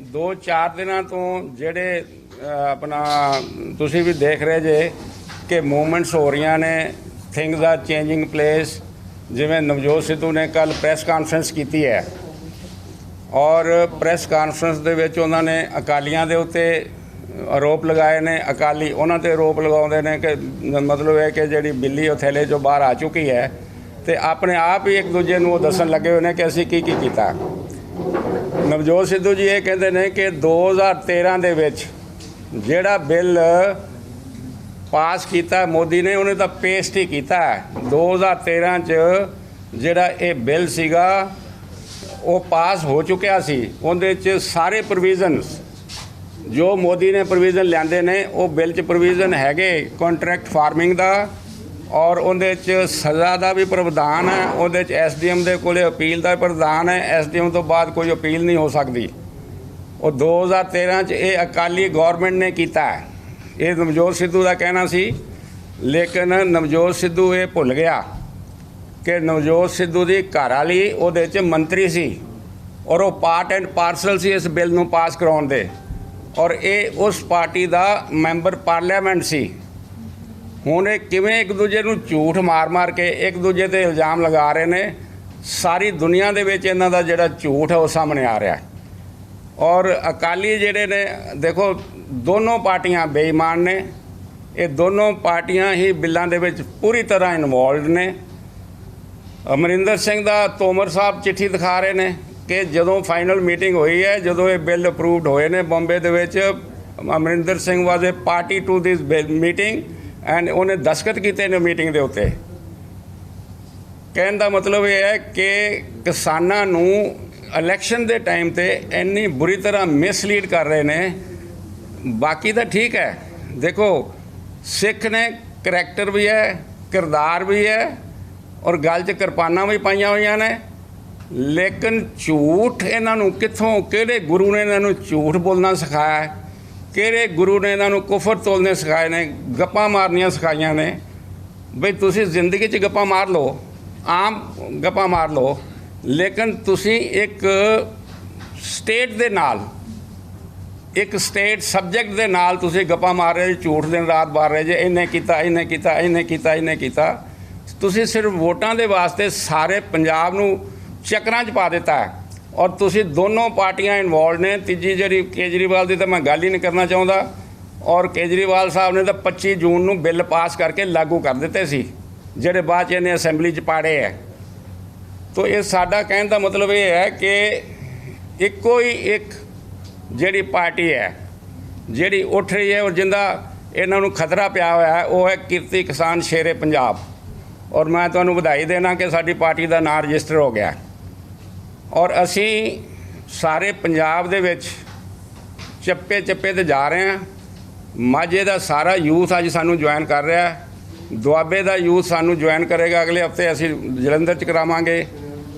2-4 ਦਿਨਾਂ ਤੋਂ ਜਿਹੜੇ ਆਪਣਾ ਤੁਸੀਂ ਵੀ ਦੇਖ ਰਹੇ ਜੇ ਕਿ ਮੂਵਮੈਂਟਸ ਹੋ ਰਹੀਆਂ ਨੇ, ਥਿੰਗਸ ਆਰ ਚੇਂਜਿੰਗ ਪਲੇਸ। ਜਿਵੇਂ ਨਵਜੋਤ ਸਿੱਧੂ ਨੇ ਕੱਲ ਪ੍ਰੈਸ ਕਾਨਫਰੰਸ ਕੀਤੀ ਹੈ ਔਰ ਪ੍ਰੈਸ ਕਾਨਫਰੰਸ ਦੇ ਵਿੱਚ ਉਹਨਾਂ ਨੇ ਅਕਾਲੀਆਂ ਦੇ ਉੱਤੇ ਆਰੋਪ ਲਗਾਏ ਨੇ, ਅਕਾਲੀ ਉਹਨਾਂ ਤੇ ਆਰੋਪ ਲਗਾਉਂਦੇ ਨੇ ਕਿ ਮਤਲਬ ਹੈ ਕਿ ਜਿਹੜੀ ਬਿੱਲੀ ਉਹ ਥੈਲੇ 'ਚੋਂ ਬਾਹਰ ਆ ਚੁੱਕੀ ਹੈ ਤੇ ਆਪਣੇ ਆਪ ਹੀ ਇੱਕ ਦੂਜੇ ਨੂੰ ਉਹ ਦੱਸਣ ਲੱਗੇ ਹੋਏ ਨੇ ਕਿ ਅਸੀਂ ਕੀ ਕੀਤਾ। ਨਵਜੋਤ ਸਿੱਧੂ ਜੀ ਇਹ ਕਹਿੰਦੇ ਨੇ ਕਿ 2013 ਦੇ ਵਿੱਚ ਜਿਹੜਾ ਬਿੱਲ ਪਾਸ ਕੀਤਾ ਮੋਦੀ ਨੇ, ਉਹਨੇ ਤਾਂ ਪੇਸਟ ਹੀ ਕੀਤਾ। 2013 'ਚ ਜਿਹੜਾ ਇਹ ਬਿੱਲ ਸੀਗਾ ਉਹ ਪਾਸ ਹੋ ਚੁੱਕਿਆ ਸੀ। ਉਹਦੇ 'ਚ ਸਾਰੇ ਪ੍ਰੋਵੀਜ਼ਨਸ ਜੋ ਮੋਦੀ ਨੇ ਪ੍ਰੋਵੀਜ਼ਨ ਲਿਆਂਦੇ ਨੇ ਉਹ ਬਿੱਲ 'ਚ ਪ੍ਰੋਵੀਜ਼ਨ ਹੈਗੇ ਕੰਟਰੈਕਟ ਫਾਰਮਿੰਗ ਦਾ, ਔਰ ਉਹਦੇ 'ਚ ਸਜ਼ਾ ਦਾ ਵੀ ਪ੍ਰਾਵਧਾਨ ਹੈ। ਉਹਦੇ 'ਚ SDM ਦੇ ਕੋਲੇ ਅਪੀਲ ਦਾ ਪ੍ਰਾਵਧਾਨ ਹੈ। SDM ਤੋਂ ਬਾਅਦ ਕੋਈ ਅਪੀਲ ਨਹੀਂ ਹੋ ਸਕਦੀ। ਉਹ 2013 'ਚ ਇਹ ਅਕਾਲੀ ਗੌਰਮੈਂਟ ਨੇ ਕੀਤਾ ਹੈ। ਇਹ ਨਵਜੋਤ ਸਿੱਧੂ ਦਾ ਕਹਿਣਾ ਸੀ, ਲੇਕਿਨ ਨਵਜੋਤ ਸਿੱਧੂ ਇਹ ਭੁੱਲ ਗਿਆ ਕਿ ਨਵਜੋਤ ਸਿੱਧੂ ਦੀ ਘਰ ਵਾਲੀ ਉਹਦੇ 'ਚ ਮੰਤਰੀ ਸੀ ਔਰ ਉਹ ਪਾਰਟ ਐਂਡ ਪਾਰਸਲ ਸੀ ਇਸ ਬਿੱਲ ਨੂੰ ਪਾਸ ਕਰਾਉਣ ਦੇ, ਔਰ ਇਹ ਉਸ ਪਾਰਟੀ ਦਾ ਮੈਂਬਰ ਪਾਰਲੀਮੈਂਟ ਸੀ। ਹੁਣ ਇਹ ਕਿਵੇਂ ਇੱਕ ਦੂਜੇ ਨੂੰ ਝੂਠ ਮਾਰ ਕੇ ਇੱਕ ਦੂਜੇ 'ਤੇ ਇਲਜ਼ਾਮ ਲਗਾ ਰਹੇ ਨੇ। ਸਾਰੀ ਦੁਨੀਆ ਦੇ ਵਿੱਚ ਇਹਨਾਂ ਦਾ ਜਿਹੜਾ ਝੂਠ ਹੈ ਉਹ ਸਾਹਮਣੇ ਆ ਰਿਹਾ। ਔਰ ਅਕਾਲੀ ਜਿਹੜੇ ਨੇ, ਦੇਖੋ ਦੋਨੋਂ ਪਾਰਟੀਆਂ ਬੇਈਮਾਨ ਨੇ। ਇਹ ਦੋਨੋਂ ਪਾਰਟੀਆਂ ਹੀ ਬਿੱਲਾਂ ਦੇ ਵਿੱਚ ਪੂਰੀ ਤਰ੍ਹਾਂ ਇਨਵੋਲਵਡ ਨੇ। ਅਮਰਿੰਦਰ ਸਿੰਘ ਦਾ ਤੋਮਰ ਸਾਹਿਬ ਚਿੱਠੀ ਦਿਖਾ ਰਹੇ ਨੇ ਕਿ ਜਦੋਂ ਫਾਈਨਲ ਮੀਟਿੰਗ ਹੋਈ ਹੈ, ਜਦੋਂ ਇਹ ਬਿੱਲ ਅਪਰੂਵਡ ਹੋਏ ਨੇ ਬੰਬੇ ਦੇ ਵਿੱਚ, Amarinder Singh was a party to this meeting and ਉਹਨੇ ਦਸਤਖਤ ਕੀਤੇ ਨੇ ਮੀਟਿੰਗ ਦੇ ਉੱਤੇ। ਕਹਿਣ ਦਾ ਮਤਲਬ ਇਹ ਹੈ ਕਿ ਕਿਸਾਨਾਂ ਨੂੰ ਇਲੈਕਸ਼ਨ ਦੇ ਟਾਈਮ 'ਤੇ ਇੰਨੀ ਬੁਰੀ ਤਰ੍ਹਾਂ ਮਿਸਲੀਡ ਕਰ ਰਹੇ ਨੇ। ਬਾਕੀ ਤਾਂ ਠੀਕ ਹੈ, ਦੇਖੋ ਸਿੱਖ ਨੇ ਕਰੈਕਟਰ ਵੀ ਹੈ, ਕਿਰਦਾਰ ਵੀ ਹੈ ਔਰ ਗੱਲ 'ਚ ਕਿਰਪਾਨਾਂ ਵੀ ਪਾਈਆਂ ਹੋਈਆਂ ਨੇ, ਲੇਕਿਨ ਝੂਠ ਇਹਨਾਂ ਨੂੰ ਕਿੱਥੋਂ, ਕਿਹੜੇ ਗੁਰੂ ਨੇ ਇਹਨਾਂ ਨੂੰ ਝੂਠ ਬੋਲਣਾ ਸਿਖਾਇਆ ਹੈ? ਕਿਹੜੇ ਗੁਰੂ ਨੇ ਇਹਨਾਂ ਨੂੰ ਕੁਫਰ ਤੋਲਨੇ ਸਿਖਾਏ ਨੇ, ਗੱਪਾਂ ਮਾਰਨੀਆਂ ਸਿਖਾਈਆਂ ਨੇ? ਬਈ ਤੁਸੀਂ ਜ਼ਿੰਦਗੀ 'ਚ ਗੱਪਾਂ ਮਾਰ ਲਓ, ਆਮ ਗੱਪਾਂ ਮਾਰ ਲਓ, ਲੇਕਿਨ ਤੁਸੀਂ ਇੱਕ ਸਟੇਟ ਦੇ ਨਾਲ, ਇੱਕ ਸਟੇਟ ਸਬਜੈਕਟ ਦੇ ਨਾਲ ਤੁਸੀਂ ਗੱਪਾਂ ਮਾਰ ਰਹੇ, ਝੂਠ ਦਿਨ ਰਾਤ ਮਾਰ ਰਹੇ ਜੇ ਇਹਨੇ ਕੀਤਾ, ਇਹਨੇ ਕੀਤਾ, ਇਹਨੇ ਕੀਤਾ, ਇਹਨੇ ਕੀਤਾ। ਤੁਸੀਂ ਸਿਰਫ ਵੋਟਾਂ ਦੇ ਵਾਸਤੇ ਸਾਰੇ ਪੰਜਾਬ ਨੂੰ ਚੱਕਰਾਂ 'ਚ ਪਾ ਦਿੱਤਾ ਹੈ ਔਰ ਤੁਸੀਂ ਦੋਨੋਂ ਪਾਰਟੀਆਂ ਇਨਵੋਲਵ ਨੇ। ਤੀਜੀ ਜਿਹੜੀ ਕੇਜਰੀਵਾਲ ਦੀ ਤਾਂ ਮੈਂ ਗੱਲ ਹੀ ਨਹੀਂ ਕਰਨਾ ਚਾਹੁੰਦਾ, ਔਰ ਕੇਜਰੀਵਾਲ ਸਾਹਿਬ ਨੇ ਤਾਂ 25 ਜੂਨ ਨੂੰ ਬਿੱਲ ਪਾਸ ਕਰਕੇ ਲਾਗੂ ਕਰ ਦਿੱਤੇ ਸੀ, ਜਿਹੜੇ ਬਾਅਦ 'ਚ ਇਹਨੇ ਅਸੈਂਬਲੀ 'ਚ ਪਾੜੇ ਹੈ। ਤੋ ਇਹ ਸਾਡਾ ਕਹਿਣ ਦਾ ਮਤਲਬ ਇਹ ਹੈ ਕਿ ਇੱਕੋ ਹੀ ਇੱਕ ਜਿਹੜੀ ਪਾਰਟੀ ਹੈ ਜਿਹੜੀ ਉੱਠ ਰਹੀ ਹੈ ਔਰ ਜਿੰਦਾ ਇਹਨਾਂ ਨੂੰ ਖਤਰਾ ਪਿਆ ਹੋਇਆ ਹੈ, ਉਹ ਹੈ ਕਿਰਤੀ ਕਿਸਾਨ ਸ਼ੇਰੇ ਪੰਜਾਬ। ਔਰ ਮੈਂ ਤੁਹਾਨੂੰ ਵਧਾਈ ਦੇਣਾ ਕਿ ਸਾਡੀ ਪਾਰਟੀ ਦਾ ਨਾਂ ਰਜਿਸਟਰ ਹੋ ਗਿਆ ਔਰ ਅਸੀਂ ਸਾਰੇ ਪੰਜਾਬ ਦੇ ਵਿੱਚ ਚੱਪੇ ਤੇ ਜਾ ਰਹੇ ਹਾਂ। ਮਾਝੇ ਦਾ ਸਾਰਾ ਯੂਥ ਅੱਜ ਸਾਨੂੰ ਜੁਆਇਨ ਕਰ ਰਿਹਾ ਹੈ, ਦੁਆਬੇ ਦਾ ਯੂਥ ਸਾਨੂੰ ਜੁਆਇਨ ਕਰੇਗਾ, ਅਗਲੇ ਹਫਤੇ ਅਸੀਂ ਜਲੰਧਰ 'ਚ ਕਰਾਵਾਂਗੇ,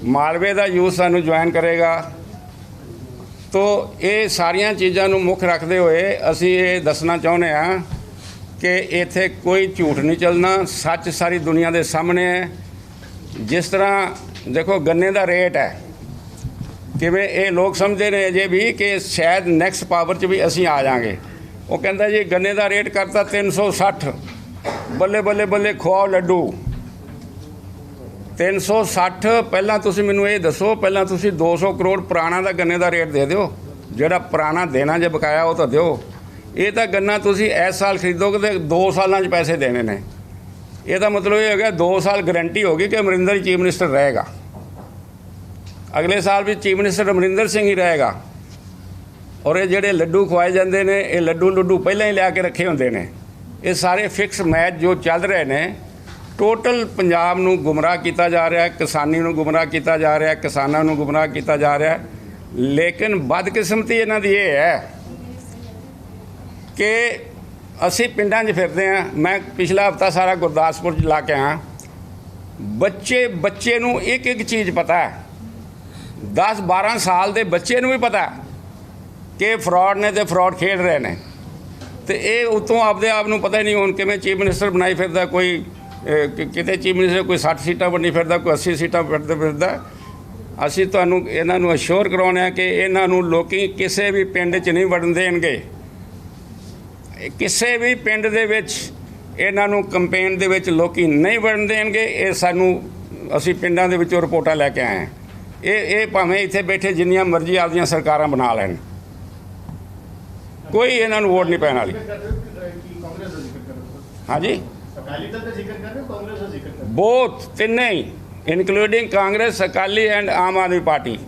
ਮਾਲਵੇ ਦਾ ਯੂਥ ਸਾਨੂੰ ਜੁਆਇਨ ਕਰੇਗਾ। ਤੋ ਇਹ ਸਾਰੀਆਂ ਚੀਜ਼ਾਂ ਨੂੰ ਮੁੱਖ ਰੱਖਦੇ ਹੋਏ ਅਸੀਂ ਇਹ ਦੱਸਣਾ ਚਾਹੁੰਦੇ ਹਾਂ ਕਿ ਇੱਥੇ ਕੋਈ ਝੂਠ ਨਹੀਂ ਚੱਲਣਾ, ਸੱਚ ਸਾਰੀ ਦੁਨੀਆ ਦੇ ਸਾਹਮਣੇ ਹੈ। ਜਿਸ ਤਰ੍ਹਾਂ ਦੇਖੋ ਗੰਨੇ ਦਾ ਰੇਟ ਹੈ, ਕਿਵੇਂ ਇਹ ਲੋਕ ਸਮਝਦੇ ਨੇ ਅਜੇ ਵੀ ਕਿ ਸ਼ਾਇਦ ਨੈਕਸਟ ਪਾਵਰ 'ਚ ਵੀ ਅਸੀਂ ਆ ਜਾਵਾਂਗੇ। ਉਹ ਕਹਿੰਦਾ ਜੀ ਗੰਨੇ ਦਾ ਰੇਟ ਕਰਤਾ 360, ਬੱਲੇ ਬੱਲੇ ਬੱਲੇ ਖਵਾਓ ਲੱਡੂ। 360 ਪਹਿਲਾਂ ਤੁਸੀਂ ਮੈਨੂੰ ਇਹ ਦੱਸੋ, ਪਹਿਲਾਂ ਤੁਸੀਂ 200 ਕਰੋੜ ਪੁਰਾਣਾ ਦਾ ਗੰਨੇ ਦਾ ਰੇਟ ਦੇ ਦਿਓ, ਜਿਹੜਾ ਪੁਰਾਣਾ ਦੇਣਾ ਜੇ ਬਕਾਇਆ ਉਹ ਤਾਂ ਦਿਓ। ਇਹ ਤਾਂ ਗੰਨਾ ਤੁਸੀਂ ਇਸ ਸਾਲ ਖਰੀਦੋਗੇ ਤੇ 2 ਸਾਲਾਂ 'ਚ ਪੈਸੇ ਦੇਣੇ ਨੇ। ਇਹਦਾ ਮਤਲਬ ਇਹ ਹੋ ਗਿਆ 2 ਸਾਲ ਗਰੰਟੀ ਹੋ ਗਈ ਕਿ ਅਮਰਿੰਦਰ ਹੀ ਚੀਫ ਮਿਨਿਸਟਰ ਰਹੇਗਾ, ਅਗਲੇ ਸਾਲ ਵੀ ਚੀਫ ਮਿਨਿਸਟਰ ਅਮਰਿੰਦਰ ਸਿੰਘ ਹੀ ਰਹੇਗਾ। ਔਰ ਇਹ ਜਿਹੜੇ ਲੱਡੂ ਖਵਾਏ ਜਾਂਦੇ ਨੇ, ਇਹ ਲੱਡੂ ਪਹਿਲਾਂ ਹੀ ਲਿਆ ਕੇ ਰੱਖੇ ਹੁੰਦੇ ਨੇ। ਇਹ ਸਾਰੇ ਫਿਕਸ ਮੈਚ ਜੋ ਚੱਲ ਰਹੇ ਨੇ, ਟੋਟਲ ਪੰਜਾਬ ਨੂੰ ਗੁੰਮਰਾਹ ਕੀਤਾ ਜਾ ਰਿਹਾ ਹੈ, ਕਿਸਾਨੀ ਨੂੰ ਗੁੰਮਰਾਹ ਕੀਤਾ ਜਾ ਰਿਹਾ ਹੈ, ਕਿਸਾਨਾਂ ਨੂੰ ਗੁੰਮਰਾਹ ਕੀਤਾ ਜਾ ਰਿਹਾ ਹੈ। ਲੇਕਿਨ ਬਦਕਿਸਮਤੀ ਇਹਨਾਂ ਦੀ ਇਹ ਹੈ ਕਿ ਅਸੀਂ ਪਿੰਡਾਂ 'ਚ ਫਿਰਦੇ ਹਾਂ। ਮੈਂ ਪਿਛਲਾ ਹਫ਼ਤਾ ਸਾਰਾ ਗੁਰਦਾਸਪੁਰ 'ਚ ਲਾ ਕੇ ਆਇਆ। ਬੱਚੇ ਨੂੰ ਇੱਕ ਚੀਜ਼ ਪਤਾ ਹੈ, 10-12 ਸਾਲ ਦੇ ਬੱਚੇ ਨੂੰ ਵੀ ਪਤਾ ਕਿ ਫਰਾਡ ਨੇ ਤੇ ਫਰਾਡ ਖੇਡ ਰਹੇ ਨੇ। ਤੇ ਇਹ ਉਤੋਂ ਆਪਦੇ ਆਪ ਨੂੰ ਪਤਾ ਹੀ ਨਹੀਂ ਹੁਣ ਕਿਵੇਂ ਚੀਫ ਮਿਨਿਸਟਰ ਬਣਾਈ ਫਿਰਦਾ। ਕੋਈ ਕਿਤੇ ਚੀਫ ਮਿਨਿਸਟਰ ਕੋਈ 60 ਸੀਟਾਂ ਬਣੀ ਫਿਰਦਾ, ਕੋਈ 80 ਸੀਟਾਂ ਫਿਰਦਾ। ਅਸੀਂ ਤੁਹਾਨੂੰ ਇਹਨਾਂ ਨੂੰ ਅਸ਼ੋਰ ਕਰਾਉਂਦੇ ਹਾਂ ਕਿ ਇਹਨਾਂ ਨੂੰ ਲੋਕੀ ਕਿਸੇ ਵੀ ਪਿੰਡ 'ਚ ਨਹੀਂ ਵੜਨ ਦੇਣਗੇ। ਕਿਸੇ ਵੀ ਪਿੰਡ ਦੇ ਵਿੱਚ ਇਹਨਾਂ ਨੂੰ ਕੰਪੇਨ ਦੇ ਵਿੱਚ ਲੋਕੀ ਨਹੀਂ ਵੜਨ ਦੇਣਗੇ। ਇਹ ਸਾਨੂੰ ਅਸੀਂ ਪਿੰਡਾਂ ਦੇ ਵਿੱਚੋਂ ਰਿਪੋਰਟਾਂ ਲੈ ਕੇ ਆਏ ਹਾਂ। ਇਹ ਭਾਵੇਂ ਇੱਥੇ ਬੈਠੇ ਜਿੰਨੀਆਂ ਮਰਜ਼ੀ ਆਪਦੀਆਂ ਸਰਕਾਰਾਂ ਬਣਾ ਲੈਣ, ਕੋਈ ਇਹਨਾਂ ਨੂੰ ਵੋਟ ਨਹੀਂ ਪੈਣ ਵਾਲੀ। ਹਾਂਜੀ, ਬਹੁਤ ਤਿੰਨੇ ਹੀ, including Congress, Akali and Aam Aadmi party,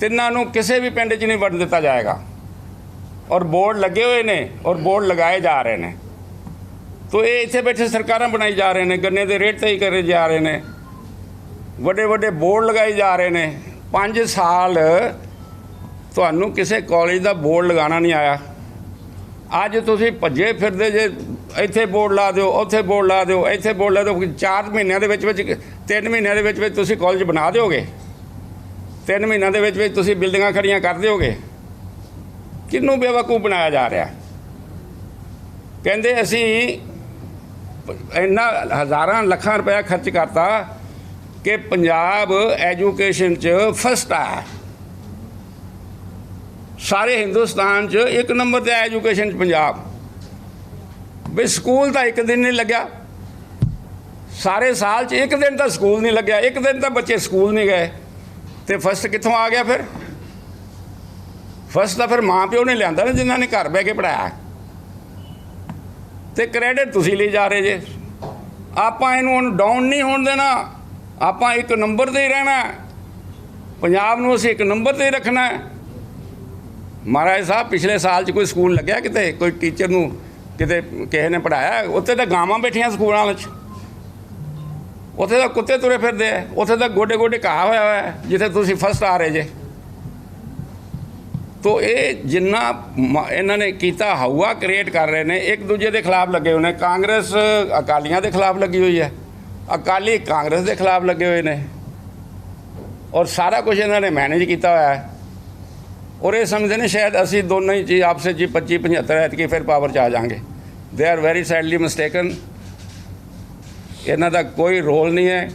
ਤਿੰਨਾਂ ਨੂੰ ਕਿਸੇ ਵੀ ਪਿੰਡ 'ਚ ਨਹੀਂ ਵੜਨ ਦਿੱਤਾ ਜਾਏਗਾ। ਔਰ ਬੋਰਡ ਲੱਗੇ ਹੋਏ ਨੇ ਔਰ ਬੋਰਡ ਲਗਾਏ ਜਾ ਰਹੇ ਨੇ। ਤੋ ਇਹ ਇੱਥੇ ਬੈਠੇ ਸਰਕਾਰਾਂ ਬਣਾਈ ਜਾ ਰਹੇ ਨੇ, ਗੰਨੇ ਦੇ ਰੇਟ ਤੈਅ ਕਰੇ ਜਾ ਰਹੇ ਨੇ, ਵੱਡੇ ਵੱਡੇ ਬੋਰਡ ਲਗਾਏ ਜਾ ਰਹੇ ਨੇ। 5 ਸਾਲ ਤੁਹਾਨੂੰ ਕਿਸੇ ਕਾਲਜ ਦਾ ਬੋਰਡ ਲਗਾਉਣਾ ਨਹੀਂ ਆਇਆ। ਅੱਜ ਤੁਸੀਂ ਭੱਜੇ ਫਿਰਦੇ ਜੇ, ਇੱਥੇ ਬੋਰਡ ਲਾ ਦਿਓ, ਉੱਥੇ ਬੋਰਡ ਲਾ ਦਿਓ, ਇੱਥੇ ਬੋਰਡ ਲਾ ਦਿਓ। 4 ਮਹੀਨਿਆਂ ਦੇ ਵਿੱਚ 3 ਮਹੀਨਿਆਂ ਦੇ ਵਿੱਚ ਤੁਸੀਂ ਕਾਲਜ ਬਣਾ ਦਿਓਗੇ। 3 ਮਹੀਨਿਆਂ ਦੇ ਵਿੱਚ ਤੁਸੀਂ ਬਿਲਡਿੰਗਾਂ ਖੜੀਆਂ ਕਰ ਦਿਓਗੇ। ਕਿਹਨੂੰ ਬੇਵਕੂਫ ਬਣਾਇਆ ਜਾ ਰਿਹਾ? ਕਹਿੰਦੇ ਅਸੀਂ ਇੰਨਾ ਹਜ਼ਾਰਾਂ ਲੱਖਾਂ ਰੁਪਇਆ ਖਰਚ ਕਰਤਾ ਕਿ ਪੰਜਾਬ ਐਜੂਕੇਸ਼ਨ 'ਚ ਫਸਟ ਆ। ਸਾਰੇ ਹਿੰਦੁਸਤਾਨ 'ਚ 1 ਨੰਬਰ 'ਤੇ ਐਜੂਕੇਸ਼ਨ 'ਚ ਪੰਜਾਬ। ਵੀ ਸਕੂਲ ਤਾਂ 1 ਦਿਨ ਨਹੀਂ ਲੱਗਿਆ, ਸਾਰੇ ਸਾਲ 'ਚ 1 ਦਿਨ ਤਾਂ ਸਕੂਲ ਨਹੀਂ ਲੱਗਿਆ, 1 ਦਿਨ ਤਾਂ ਬੱਚੇ ਸਕੂਲ ਨਹੀਂ ਗਏ, ਤੇ ਫਸਟ ਕਿੱਥੋਂ ਆ ਗਿਆ ਫਿਰ? ਫਸਟ ਤਾਂ ਫਿਰ ਮਾਂ ਪਿਓ ਨੇ ਲਿਆਂਦਾ ਨਾ, ਜਿਨ੍ਹਾਂ ਨੇ ਘਰ ਬਹਿ ਕੇ ਪੜ੍ਹਾਇਆ, ਤੇ ਕ੍ਰੈਡਿਟ ਤੁਸੀਂ ਲਈ ਜਾ ਰਹੇ ਜੇ। ਆਪਾਂ ਇਹਨੂੰ ਹੁਣ ਡਾਊਨ ਨਹੀਂ ਹੋਣ ਦੇਣਾ, ਆਪਾਂ 1 ਨੰਬਰ 'ਤੇ ਹੀ ਰਹਿਣਾ। ਪੰਜਾਬ ਨੂੰ ਅਸੀਂ 1 ਨੰਬਰ 'ਤੇ ਹੀ ਰੱਖਣਾ। ਮਹਾਰਾਜ ਸਾਹਿਬ, ਪਿਛਲੇ ਸਾਲ 'ਚ ਕੋਈ ਸਕੂਲ ਲੱਗਿਆ ਕਿਤੇ? ਕੋਈ ਟੀਚਰ ਨੂੰ ਕਿਤੇ ਕਿਸੇ ਨੇ ਪੜ੍ਹਾਇਆ? ਉੱਥੇ ਤਾਂ ਗਾਵਾਂ ਬੈਠੀਆਂ ਸਕੂਲਾਂ ਵਿੱਚ, ਉੱਥੇ ਤਾਂ ਕੁੱਤੇ ਤੁਰੇ ਫਿਰਦੇ ਆ, ਉੱਥੇ ਤਾਂ ਗੋਡੇ ਗੋਡੇ ਘਾਹ ਹੋਇਆ ਜਿੱਥੇ ਤੁਸੀਂ ਫਸਟ ਆ ਰਹੇ ਜੇ। ਤੋ ਇਹ ਜਿੰਨਾ ਇਹਨਾਂ ਨੇ ਕੀਤਾ ਹਊਆ ਕ੍ਰੀਏਟ ਕਰ ਰਹੇ ਨੇ, ਇੱਕ ਦੂਜੇ ਦੇ ਖਿਲਾਫ ਲੱਗੇ ਹੋਏ ਨੇ। ਕਾਂਗਰਸ ਅਕਾਲੀਆਂ ਦੇ ਖਿਲਾਫ ਲੱਗੀ ਹੋਈ ਹੈ, ਅਕਾਲੀ ਕਾਂਗਰਸ ਦੇ ਖਿਲਾਫ ਲੱਗੇ ਹੋਏ ਨੇ, ਔਰ ਸਾਰਾ ਕੁਝ ਇਹਨਾਂ ਨੇ ਮੈਨੇਜ ਕੀਤਾ ਹੋਇਆ ਹੈ। ਔਰ ਇਹ ਸਮਝਦੇ ਨੇ ਸ਼ਾਇਦ ਅਸੀਂ ਦੋਨੋਂ ਹੀ ਆਪਸ ਵਿੱਚ 25-75 ਐਤਕੀ ਫਿਰ ਪਾਵਰ 'ਚ ਆ ਜਾਵਾਂਗੇ। They are very sadly mistaken. ਇਹਨਾਂ ਦਾ ਕੋਈ ਰੋਲ ਨਹੀਂ ਹੈ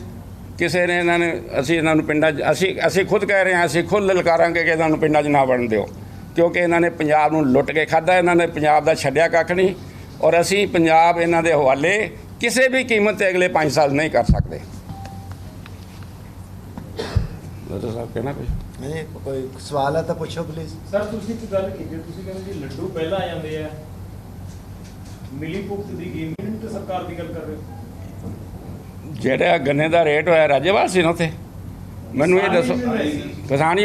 ਕਿਸੇ ਨੇ। ਇਹਨਾਂ ਨੇ ਅਸੀਂ ਇਹਨਾਂ ਨੂੰ ਪਿੰਡਾਂ 'ਚ ਅਸੀਂ ਖੁਦ ਕਹਿ ਰਹੇ ਹਾਂ, ਅਸੀਂ ਖੁਦ ਲਲਕਾਰਾਂਗੇ ਕਿ ਇਹਨਾਂ ਨੂੰ ਪਿੰਡਾਂ 'ਚ ਨਾ ਵੜਨ ਦਿਓ, ਕਿਉਂਕਿ ਇਹਨਾਂ ਨੇ ਪੰਜਾਬ ਨੂੰ ਲੁੱਟ ਕੇ ਖਾਧਾ। ਇਹਨਾਂ ਨੇ ਪੰਜਾਬ ਦਾ ਛੱਡਿਆ ਕੱਖ ਨਹੀਂ, ਔਰ ਅਸੀਂ ਪੰਜਾਬ ਇਹਨਾਂ ਦੇ ਹਵਾਲੇ ਕਿਸੇ ਵੀ ਕੀਮਤ 'ਤੇ ਅਗਲੇ 5 ਸਾਲ ਨਹੀਂ ਕਰ ਸਕਦੇ। ਡਾਕਟਰ ਸਾਹਿਬ ਕਹਿਣਾ ਕੁਝ? ਨਹੀਂ, ਕੋਈ ਸਵਾਲ ਹੈ ਤਾਂ ਪੁੱਛੋ ਪਲੀਜ਼। ਸਰ, ਤੁਸੀਂ ਇੱਕ ਗੱਲ ਕੀਤੀ, ਤੁਸੀਂ ਕਹਿੰਦੇ ਜੀ ਲੱਡੂ ਪਹਿਲਾਂ ਆ ਜਾਂਦੇ ਆ, ਮਿਲੀ ਭੁਗਤ ਦੀ ਗੇਮ ਤੇ ਸਰਕਾਰ ਦੀ ਗੱਲ ਕਰ ਰਹੇ ਹੋ। ਜਿਹੜਾ ਗੰਨੇ ਦਾ ਰੇਟ ਹੋਇਆ ਰਾਜੇਵਾਲ ਸੀ ਨਾ ਉੱਥੇ, ਮੈਨੂੰ ਇਹ ਦੱਸੋ। ਕਿਸਾਨ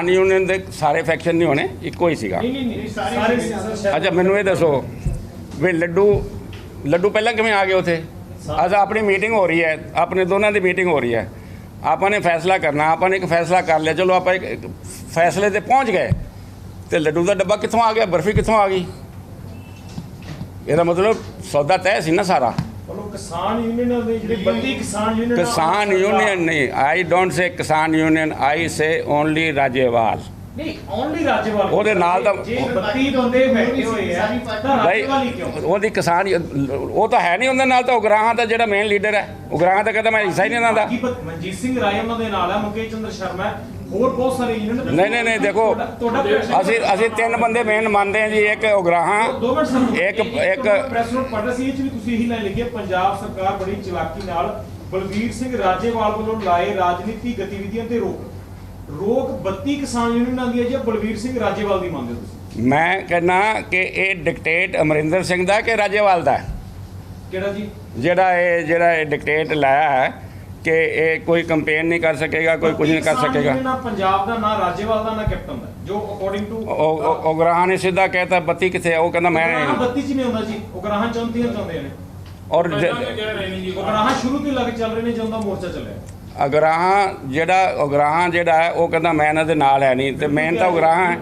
ਯੂਨੀਅਨ ਦੇ ਸਾਰੇ ਫੈਕਸ਼ਨ ਨਹੀਂ ਹੋਣੇ, ਇੱਕੋ ਹੀ ਸੀਗਾ। ਨਹੀਂ ਸਾਰੇ। ਅੱਛਾ, ਮੈਨੂੰ ਇਹ ਦੱਸੋ ਵੀ ਲੱਡੂ ਪਹਿਲਾਂ ਕਿਵੇਂ ਆ ਗਏ ਉੱਥੇ? ਅੱਜ ਆਪਣੀ ਮੀਟਿੰਗ ਹੋ ਰਹੀ ਹੈ, ਆਪਣੇ ਦੋਨਾਂ ਦੀ ਮੀਟਿੰਗ ਹੋ ਰਹੀ ਹੈ, ਆਪਾਂ ਨੇ ਫੈਸਲਾ ਕਰਨਾ। ਆਪਾਂ ਨੇ ਇੱਕ ਫੈਸਲਾ ਕਰ ਲਿਆ, ਚਲੋ ਆਪਾਂ ਇੱਕ ਫੈਸਲੇ 'ਤੇ ਪਹੁੰਚ ਗਏ, ਤੇ ਲੱਡੂ ਦਾ ਡੱਬਾ ਕਿੱਥੋਂ ਆ ਗਿਆ? ਬਰਫੀ ਕਿੱਥੋਂ ਆ ਗਈ? ਇਹਦਾ ਮਤਲਬ ਸੌਦਾ ਤੈਅ ਸੀ ਨਾ ਸਾਰਾ। ਕਿਸਾਨ ਯੂਨੀਅਨ ਦੇ ਜਿਹੜੇ 32 ਕਿਸਾਨ ਯੂਨੀਅਨ ਨਹੀਂ, ਆਈ ਡੋਂਟ ਸੇ ਕਿਸਾਨ ਯੂਨੀਅਨ, ਆਈ ਸੇ ਓਨਲੀ ਰਾਜੇਵਾਲ। ਨਹੀਂ, ਓਨਲੀ ਰਾਜੇਵਾਲ। ਉਹਦੇ ਨਾਲ ਤਾਂ 32 ਬੰਦੇ ਬੈਠੇ ਹੋਏ ਆ, ਤਾਂ ਰਾਜੇਵਾਲ ਹੀ ਕਿਉਂ? ਉਹਦੀ ਕਿਸਾਨ ਉਹ ਤਾਂ ਹੈ ਨਹੀਂ ਉਹਦੇ ਨਾਲ, ਤਾਂ ਉਗਰਾਹਾਂ ਦਾ ਜਿਹੜਾ ਮੇਨ ਲੀਡਰ ਹੈ, ਉਗਰਾਹਾਂ ਦਾ ਕਹਿੰਦਾ ਮੈਂ ਹਿੱਸਾ ਹੀ ਨਹੀਂ ਇਹਨਾਂ ਦਾ। ਮਨਜੀਤ ਸਿੰਘ ਰਾਏ ਉਹਨਾਂ ਦੇ ਨਾਲ ਹੈ, ਮੁਕੇਸ਼ ਚੰਦਰ ਸ਼ਰਮਾ, ਹੋਰ ਬਹੁਤ ਸਾਰੇ ਯੂਨੀਅਨ। ਨਹੀਂ ਦੇਖੋ, ਅਸੀਂ 3 ਬੰਦੇ ਮੇਨ ਮੰਨਦੇ ਹਾਂ ਜੀ। ਇੱਕ ਉਗਰਾਹਾਂ, ਇੱਕ ਪ੍ਰੈਸ ਨੋਟ ਪੜ੍ਹ ਰਿਹਾ ਸੀ, ਇਹ 'ਚ ਵੀ ਤੁਸੀਂ ਇਹੀ ਲਾਈਨ ਲਿਖੀ ਹੈ, ਪੰਜਾਬ ਸਰਕਾਰ ਬੜੀ ਚਲਾਕੀ ਨਾਲ ਬਲਵੀਰ ਸਿੰਘ ਰਾਜੇਵਾਲ ਵੱਲੋਂ ਲਾਏ ਰਾਜਨੀਤੀ ਗਤੀਵਿਧੀਆਂ ਤੇ ਰੋਕ 32 ਕਿਸਾਨ ਯੂਨੀਅਨਾਂ ਦੀ ਹੈ ਜੀ, ਬਲਵੀਰ ਸਿੰਘ ਰਾਜੇਵਾਲ ਦੀ ਮੰਨਦੇ ਹੋ ਤੁਸੀਂ? ਮੈਂ ਕਹਿੰਦਾ ਕਿ ਇਹ ਡਿਕਟੇਟ ਅਮਰਿੰਦਰ ਸਿੰਘ ਦਾ ਕਿ ਰਾਜੇਵਾਲ ਦਾ? ਕਿਹੜਾ ਜੀ? ਜਿਹੜਾ ਇਹ ਡਿਕਟੇਟ ਲਾਇਆ ਹੈ ਕਿ ਇਹ ਕੋਈ ਕੰਪੇਨ ਨਹੀਂ ਕਰ ਸਕੇਗਾ, ਕੋਈ ਕੁਝ ਨਹੀਂ ਕਰ ਸਕੇਗਾ। ਪੰਜਾਬ ਦਾ ਨਾ ਰਾਜੇਵਾਲ ਦਾ ਨਾ ਕੈਪਟਨ ਦਾ, ਜੋ ਅਕੋਰਡਿੰਗ ਟੂ ਉਗਰਾਹਾਂ ਨੇ ਸਿੱਧਾ ਕਹਿਤਾ 32 ਕਿੱਥੇ? ਉਹ ਕਹਿੰਦਾ ਮੈਂ 32 ਚ ਨਹੀਂ ਹੁੰਦਾ ਜੀ, ਉਗਰਾਹਾਂ 34 ਚਾਹੁੰਦੇ ਨੇ। ਔਰ ਉਗਰਾਹਾਂ ਸ਼ੁਰੂ ਤੋਂ ਲੱਗ ਚੱਲ ਰਹੇ ਨੇ ਜਦੋਂ ਦਾ ਮੋਰਚਾ ਚੱਲਿਆ। ਉਗਰਾਹਾਂ ਜਿਹੜਾ ਹੈ ਉਹ ਕਹਿੰਦਾ ਮੈਂ ਇਹਨਾਂ ਦੇ ਨਾਲ ਹੈ ਨਹੀਂ, ਤੇ ਮੇਨ ਤਾਂ ਉਗਰਾਹਾਂ ਹੈ।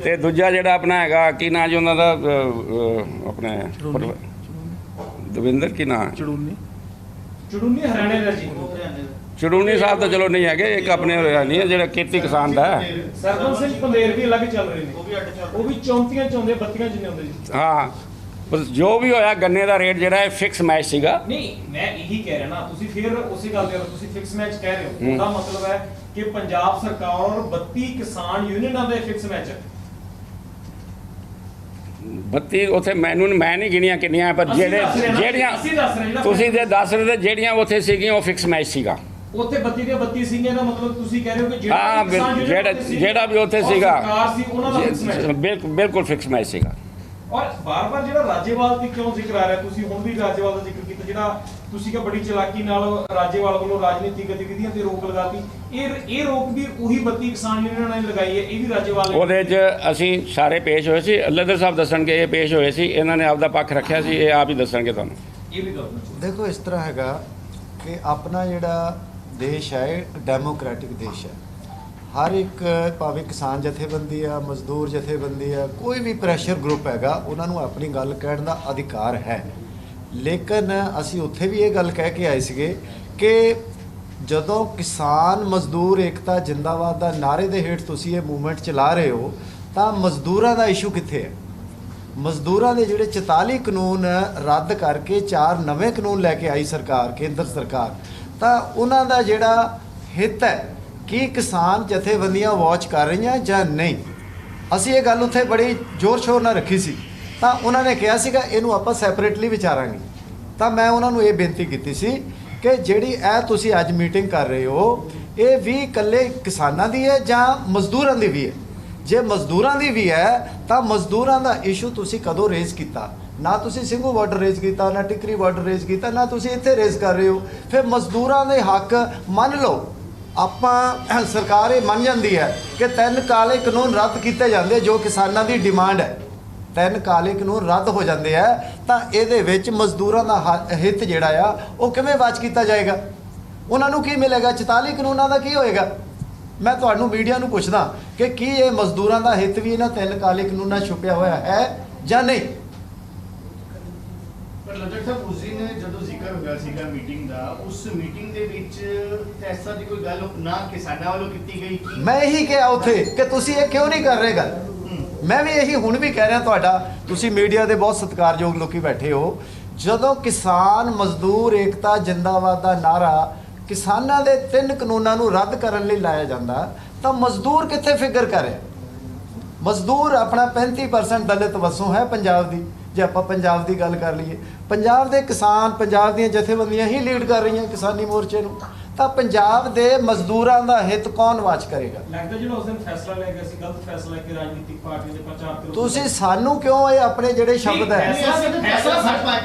ਤੇ ਦੂਜਾ ਜਿਹੜਾ ਆਪਣਾ ਹੈਗਾ, ਕੀ ਨਾਂ ਜੀ ਉਹਨਾਂ ਦਾ, ਆਪਣੇ ਦਵਿੰਦਰ, ਕੀ ਨਾਂ? ਚੜੂਨੀ ਹਰਿਆਣੇ ਦਾ ਜੀ। ਚੜੂਨੀ ਸਾਹਿਬ ਤਾਂ ਚਲੋ ਨਹੀਂ ਹੈਗੇ, ਇੱਕ ਆਪਣੇ ਨਹੀਂ ਹੈ ਜਿਹੜਾ ਖੇਤੀ ਕਿਸਾਨ ਦਾ ਹੈ। ਸਰਬਨ ਸਿੰਘ ਪੰਦੇਰ ਵੀ ਅਲੱਗ ਚੱਲ ਰਹੇ ਨੇ, ਉਹ ਵੀ 34 ਚਾਹੁੰਦੇ, 32 ਚ ਨਹੀਂ ਹੁੰਦੇ ਜੀ। ਹਾਂ, ਪਰ ਜੋ ਵੀ ਹੋਇਆ ਗੰਨੇ ਦਾ ਰੇਟ ਜਿਹੜਾ ਹੈ ਫਿਕਸ ਮੈਚ ਸੀਗਾ। ਨਹੀਂ ਮੈਂ ਇਹੀ ਕਹਿ ਰਿਹਾ ਨਾ, ਤੁਸੀਂ ਫਿਰ ਉਸੇ ਗੱਲ ਤੇ ਤੁਸੀਂ ਫਿਕਸ ਮੈਚ ਕਹਿ ਰਹੇ ਹੋ, ਉਹਦਾ ਮਤਲਬ ਹੈ ਕਿ ਪੰਜਾਬ ਸਰਕਾਰ ਔਰ 32 ਕਿਸਾਨ ਯੂਨੀਅਨਾਂ ਦਾ ਫਿਕਸ ਮੈਚ ਹੈ। 32 ਉੱਥੇ ਮੈਂ ਨਹੀਂ ਗਿਣੀਆਂ ਕਿੰਨੀਆਂ, ਪਰ ਜਿਹੜੀਆਂ ਤੁਸੀਂ ਜੇ ਦੱਸ ਰਹੇ ਤੇ ਜਿਹੜੀਆਂ ਉੱਥੇ ਸੀਗੀਆਂ ਉਹ ਫਿਕਸ ਮੈਚ ਸੀਗਾ। ਉੱਥੇ 32 ਦੇ 32 ਸਿੰਘਾਂ ਦਾ ਮਤਲਬ ਤੁਸੀਂ ਕਹਿ ਰਹੇ ਹੋ ਕਿ ਹਾਂ, ਜਿਹੜਾ ਵੀ ਉੱਥੇ ਸੀਗਾ ਸਰਕਾਰ ਸੀ ਉਹਨਾਂ ਦਾ ਫਿਕਸ ਮੈਚ ਬਿਲਕੁਲ ਫਿਕਸ ਮੈਚ ਸੀਗਾ। ਔਰ ਬਾਰ-ਬਾਰ ਜਿਹੜਾ ਰਾਜੇਵਾਲ ਦੀ ਕਿਉਂ ਜ਼ਿਕਰ ਆ ਰਿਹਾ, ਤੁਸੀਂ ਹੁਣ ਵੀ ਰਾਜੇਵਾਲ ਦਾ ਜ਼ਿਕਰ ਕੀਤਾ, ਜਿਹੜਾ ਤੁਸੀਂ ਕਿ ਬੜੀ ਚਲਾਕੀ ਨਾਲ ਰਾਜੇਵਾਲ ਵੱਲੋਂ ਰਾਜਨੀਤਿਕ ਗਤੀਵਿਧੀਆਂ ਤੇ ਰੋਕ ਲਗਾਤੀ, ਇਹ ਰੋਕ ਵੀ ਉਹੀ 32 ਕਿਸਾਨ ਯੂਨੀਅਨਾਂ ਨੇ ਲਗਾਈ ਹੈ, ਇਹ ਵੀ ਰਾਜੇਵਾਲ ਨੇ। ਉਹਦੇ 'ਚ ਅਸੀਂ ਸਾਰੇ ਪੇਸ਼ ਹੋਏ ਸੀ, ਲੱਦਰ ਸਾਹਿਬ ਦੱਸਣਗੇ ਇਹ ਪੇਸ਼ ਹੋਏ ਸੀ, ਇਹਨਾਂ ਨੇ ਆਪਦਾ ਪੱਖ ਰੱਖਿਆ ਸੀ, ਇਹ ਆਪ ਹੀ ਦੱਸਣਗੇ ਤੁਹਾਨੂੰ। ਇਹ ਵੀ ਗੱਲ ਦੇਖੋ ਇਸ ਤਰ੍ਹਾਂ ਹੈਗਾ ਕਿ ਆਪਣਾ ਜਿਹੜਾ ਦੇਸ਼ ਹੈ ਇਹ ਡੈਮੋਕ੍ਰੈਟਿਕ ਦੇਸ਼ ਹੈ। ਹਰ ਇੱਕ ਭਾਵੇਂ ਕਿਸਾਨ ਜਥੇਬੰਦੀ ਆ, ਮਜ਼ਦੂਰ ਜਥੇਬੰਦੀ ਆ, ਕੋਈ ਵੀ ਪ੍ਰੈਸ਼ਰ ਗਰੁੱਪ ਹੈਗਾ, ਉਹਨਾਂ ਨੂੰ ਆਪਣੀ ਗੱਲ ਕਹਿਣ ਦਾ ਅਧਿਕਾਰ ਹੈ। ਲੇਕਿਨ ਅਸੀਂ ਉੱਥੇ ਵੀ ਇਹ ਗੱਲ ਕਹਿ ਕੇ ਆਏ ਸੀਗੇ ਕਿ ਜਦੋਂ ਕਿਸਾਨ ਮਜ਼ਦੂਰ ਏਕਤਾ ਜਿੰਦਾਬਾਦ ਦਾ ਨਾਅਰੇ ਦੇ ਹੇਠ ਤੁਸੀਂ ਇਹ ਮੂਵਮੈਂਟ ਚਲਾ ਰਹੇ ਹੋ ਤਾਂ ਮਜ਼ਦੂਰਾਂ ਦਾ ਇਸ਼ੂ ਕਿੱਥੇ ਹੈ? ਮਜ਼ਦੂਰਾਂ ਦੇ ਜਿਹੜੇ 44 ਕਾਨੂੰਨ ਰੱਦ ਕਰਕੇ 4 ਨਵੇਂ ਕਾਨੂੰਨ ਲੈ ਕੇ ਆਈ ਸਰਕਾਰ, ਕੇਂਦਰ ਸਰਕਾਰ, ਤਾਂ ਉਹਨਾਂ ਦਾ ਜਿਹੜਾ ਹਿੱਤ ਹੈ ਕਿ ਕਿਸਾਨ ਜਥੇਬੰਦੀਆਂ ਵਾਚ ਕਰ ਰਹੀਆਂ ਜਾਂ ਨਹੀਂ। ਅਸੀਂ ਇਹ ਗੱਲ ਉੱਥੇ ਬੜੀ ਜ਼ੋਰ ਸ਼ੋਰ ਨਾਲ ਰੱਖੀ ਸੀ, ਤਾਂ ਉਹਨਾਂ ਨੇ ਕਿਹਾ ਸੀਗਾ ਇਹਨੂੰ ਆਪਾਂ ਸੈਪਰੇਟਲੀ ਵਿਚਾਰਾਂਗੇ। ਤਾਂ ਮੈਂ ਉਹਨਾਂ ਨੂੰ ਇਹ ਬੇਨਤੀ ਕੀਤੀ ਸੀ ਕਿ ਜਿਹੜੀ ਇਹ ਤੁਸੀਂ ਅੱਜ ਮੀਟਿੰਗ ਕਰ ਰਹੇ ਹੋ ਇਹ ਵੀ ਇਕੱਲੇ ਕਿਸਾਨਾਂ ਦੀ ਹੈ ਜਾਂ ਮਜ਼ਦੂਰਾਂ ਦੀ ਵੀ ਹੈ? ਜੇ ਮਜ਼ਦੂਰਾਂ ਦੀ ਵੀ ਹੈ ਤਾਂ ਮਜ਼ਦੂਰਾਂ ਦਾ ਇਸ਼ੂ ਤੁਸੀਂ ਕਦੋਂ ਰੇਜ਼ ਕੀਤਾ? ਨਾ ਤੁਸੀਂ ਸਿੰਘੂ ਬਾਰਡਰ ਰੇਜ਼ ਕੀਤਾ, ਨਾ ਟਿਕਰੀ ਬਾਰਡਰ ਰੇਜ਼ ਕੀਤਾ, ਨਾ ਤੁਸੀਂ ਇੱਥੇ ਰੇਜ਼ ਕਰ ਰਹੇ ਹੋ। ਫਿਰ ਮਜ਼ਦੂਰਾਂ ਦੇ ਹੱਕ ਮੰਨ ਲਓ, ਆਪਾਂ ਸਰਕਾਰ ਇਹ ਮੰਨ ਜਾਂਦੀ ਹੈ ਕਿ 3 ਕਾਲੇ ਕਾਨੂੰਨ ਰੱਦ ਕੀਤੇ ਜਾਂਦੇ ਜੋ ਕਿਸਾਨਾਂ ਦੀ ਡਿਮਾਂਡ ਹੈ, 3 ਕਾਲੇ ਕਾਨੂੰਨ ਰੱਦ ਹੋ ਜਾਂਦੇ ਆ, ਤਾਂ ਇਹਦੇ ਵਿੱਚ ਮਜ਼ਦੂਰਾਂ ਦਾ ਹਿੱਤ ਜਿਹੜਾ ਆ ਉਹ ਕਿਵੇਂ ਵਾਚ ਕੀਤਾ ਜਾਏਗਾ? ਉਹਨਾਂ ਨੂੰ ਕੀ ਮਿਲੇਗਾ? 44 ਕਾਨੂੰਨਾਂ ਦਾ ਕੀ ਹੋਏਗਾ? ਮੈਂ ਤੁਹਾਨੂੰ ਮੀਡੀਆ ਨੂੰ ਪੁੱਛਦਾ ਕਿ ਕੀ ਇਹ ਮਜ਼ਦੂਰਾਂ ਦਾ ਹਿੱਤ ਵੀ ਇਹਨਾਂ 3 ਕਾਲੇ ਕਾਨੂੰਨਾਂ ਛੁਪਿਆ ਹੋਇਆ ਹੈ ਜਾਂ ਨਹੀਂ? ਪਰ ਲੱਜਰ ਸਾਹਿਬ ਉਸ ਦਿਨ ਜਦੋਂ ਜ਼ਿਕਰ ਹੋਇਆ ਸੀਗਾ ਮੀਟਿੰਗ ਦਾ, ਉਸ ਮੀਟਿੰਗ ਦੇ ਵਿੱਚ ਐਸਾ ਦੀ ਕੋਈ ਗੱਲ ਨਾ ਕਿਸਾਨਾਂ ਵੱਲੋਂ ਕੀਤੀ ਗਈ? ਮੈਂ ਇਹੀ ਕਿਹਾ ਉੱਥੇ ਕਿ ਤੁਸੀਂ ਇਹ ਕਿਉਂ ਨਹੀਂ ਕਰ ਰਹੇ ਗੱਲ। ਮੈਂ ਵੀ ਇਹੀ ਹੁਣ ਵੀ ਕਹਿ ਰਿਹਾ, ਤੁਹਾਡਾ ਤੁਸੀਂ ਮੀਡੀਆ ਦੇ ਬਹੁਤ ਸਤਿਕਾਰਯੋਗ ਲੋਕੀ ਬੈਠੇ ਹੋ, ਜਦੋਂ ਕਿਸਾਨ ਮਜ਼ਦੂਰ ਏਕਤਾ ਜਿੰਦਾਬਾਦ ਦਾ ਨਾਰਾ ਕਿਸਾਨਾਂ ਦੇ 3 ਕਾਨੂੰਨਾਂ ਨੂੰ ਰੱਦ ਕਰਨ ਲਈ ਲਾਇਆ ਜਾਂਦਾ ਤਾਂ ਮਜ਼ਦੂਰ ਕਿੱਥੇ ਫਿਕਰ ਕਰੇ? ਮਜ਼ਦੂਰ ਆਪਣਾ 35% ਦਲਿਤ ਵਸੋਂ ਹੈ ਪੰਜਾਬ ਦੀ। ਜੇ ਆਪਾਂ ਪੰਜਾਬ ਦੀ ਗੱਲ ਕਰ ਲਈਏ, ਪੰਜਾਬ ਦੇ ਕਿਸਾਨ, ਪੰਜਾਬ ਦੀਆਂ ਜਥੇਬੰਦੀਆਂ ਹੀ ਲੀਡ ਕਰ ਰਹੀਆਂ ਕਿਸਾਨੀ ਮੋਰਚੇ ਨੂੰ, ਤਾਂ ਪੰਜਾਬ ਦੇ ਮਜ਼ਦੂਰਾਂ ਦਾ ਹਿੱਤ ਕੌਣ ਵਾਚ ਕਰੇਗਾ? ਲੱਗਦਾ ਜਿਹੜਾ ਉਸ ਦਿਨ ਫੈਸਲਾ ਲੈ ਗਿਆ ਸੀ, ਗਲਤ ਫੈਸਲਾ ਕਿ ਰਾਜਨੀਤਿਕ ਪਾਰਟੀਆਂ ਦੇ ਪ੍ਰਚਾਰ ਕਰੋ। ਤੁਸੀਂ ਸਾਨੂੰ ਕਿਉਂ ਇਹ ਆਪਣੇ ਜਿਹੜੇ ਸ਼ਬਦ ਹੈ ਜੇ ਸਾਡੇ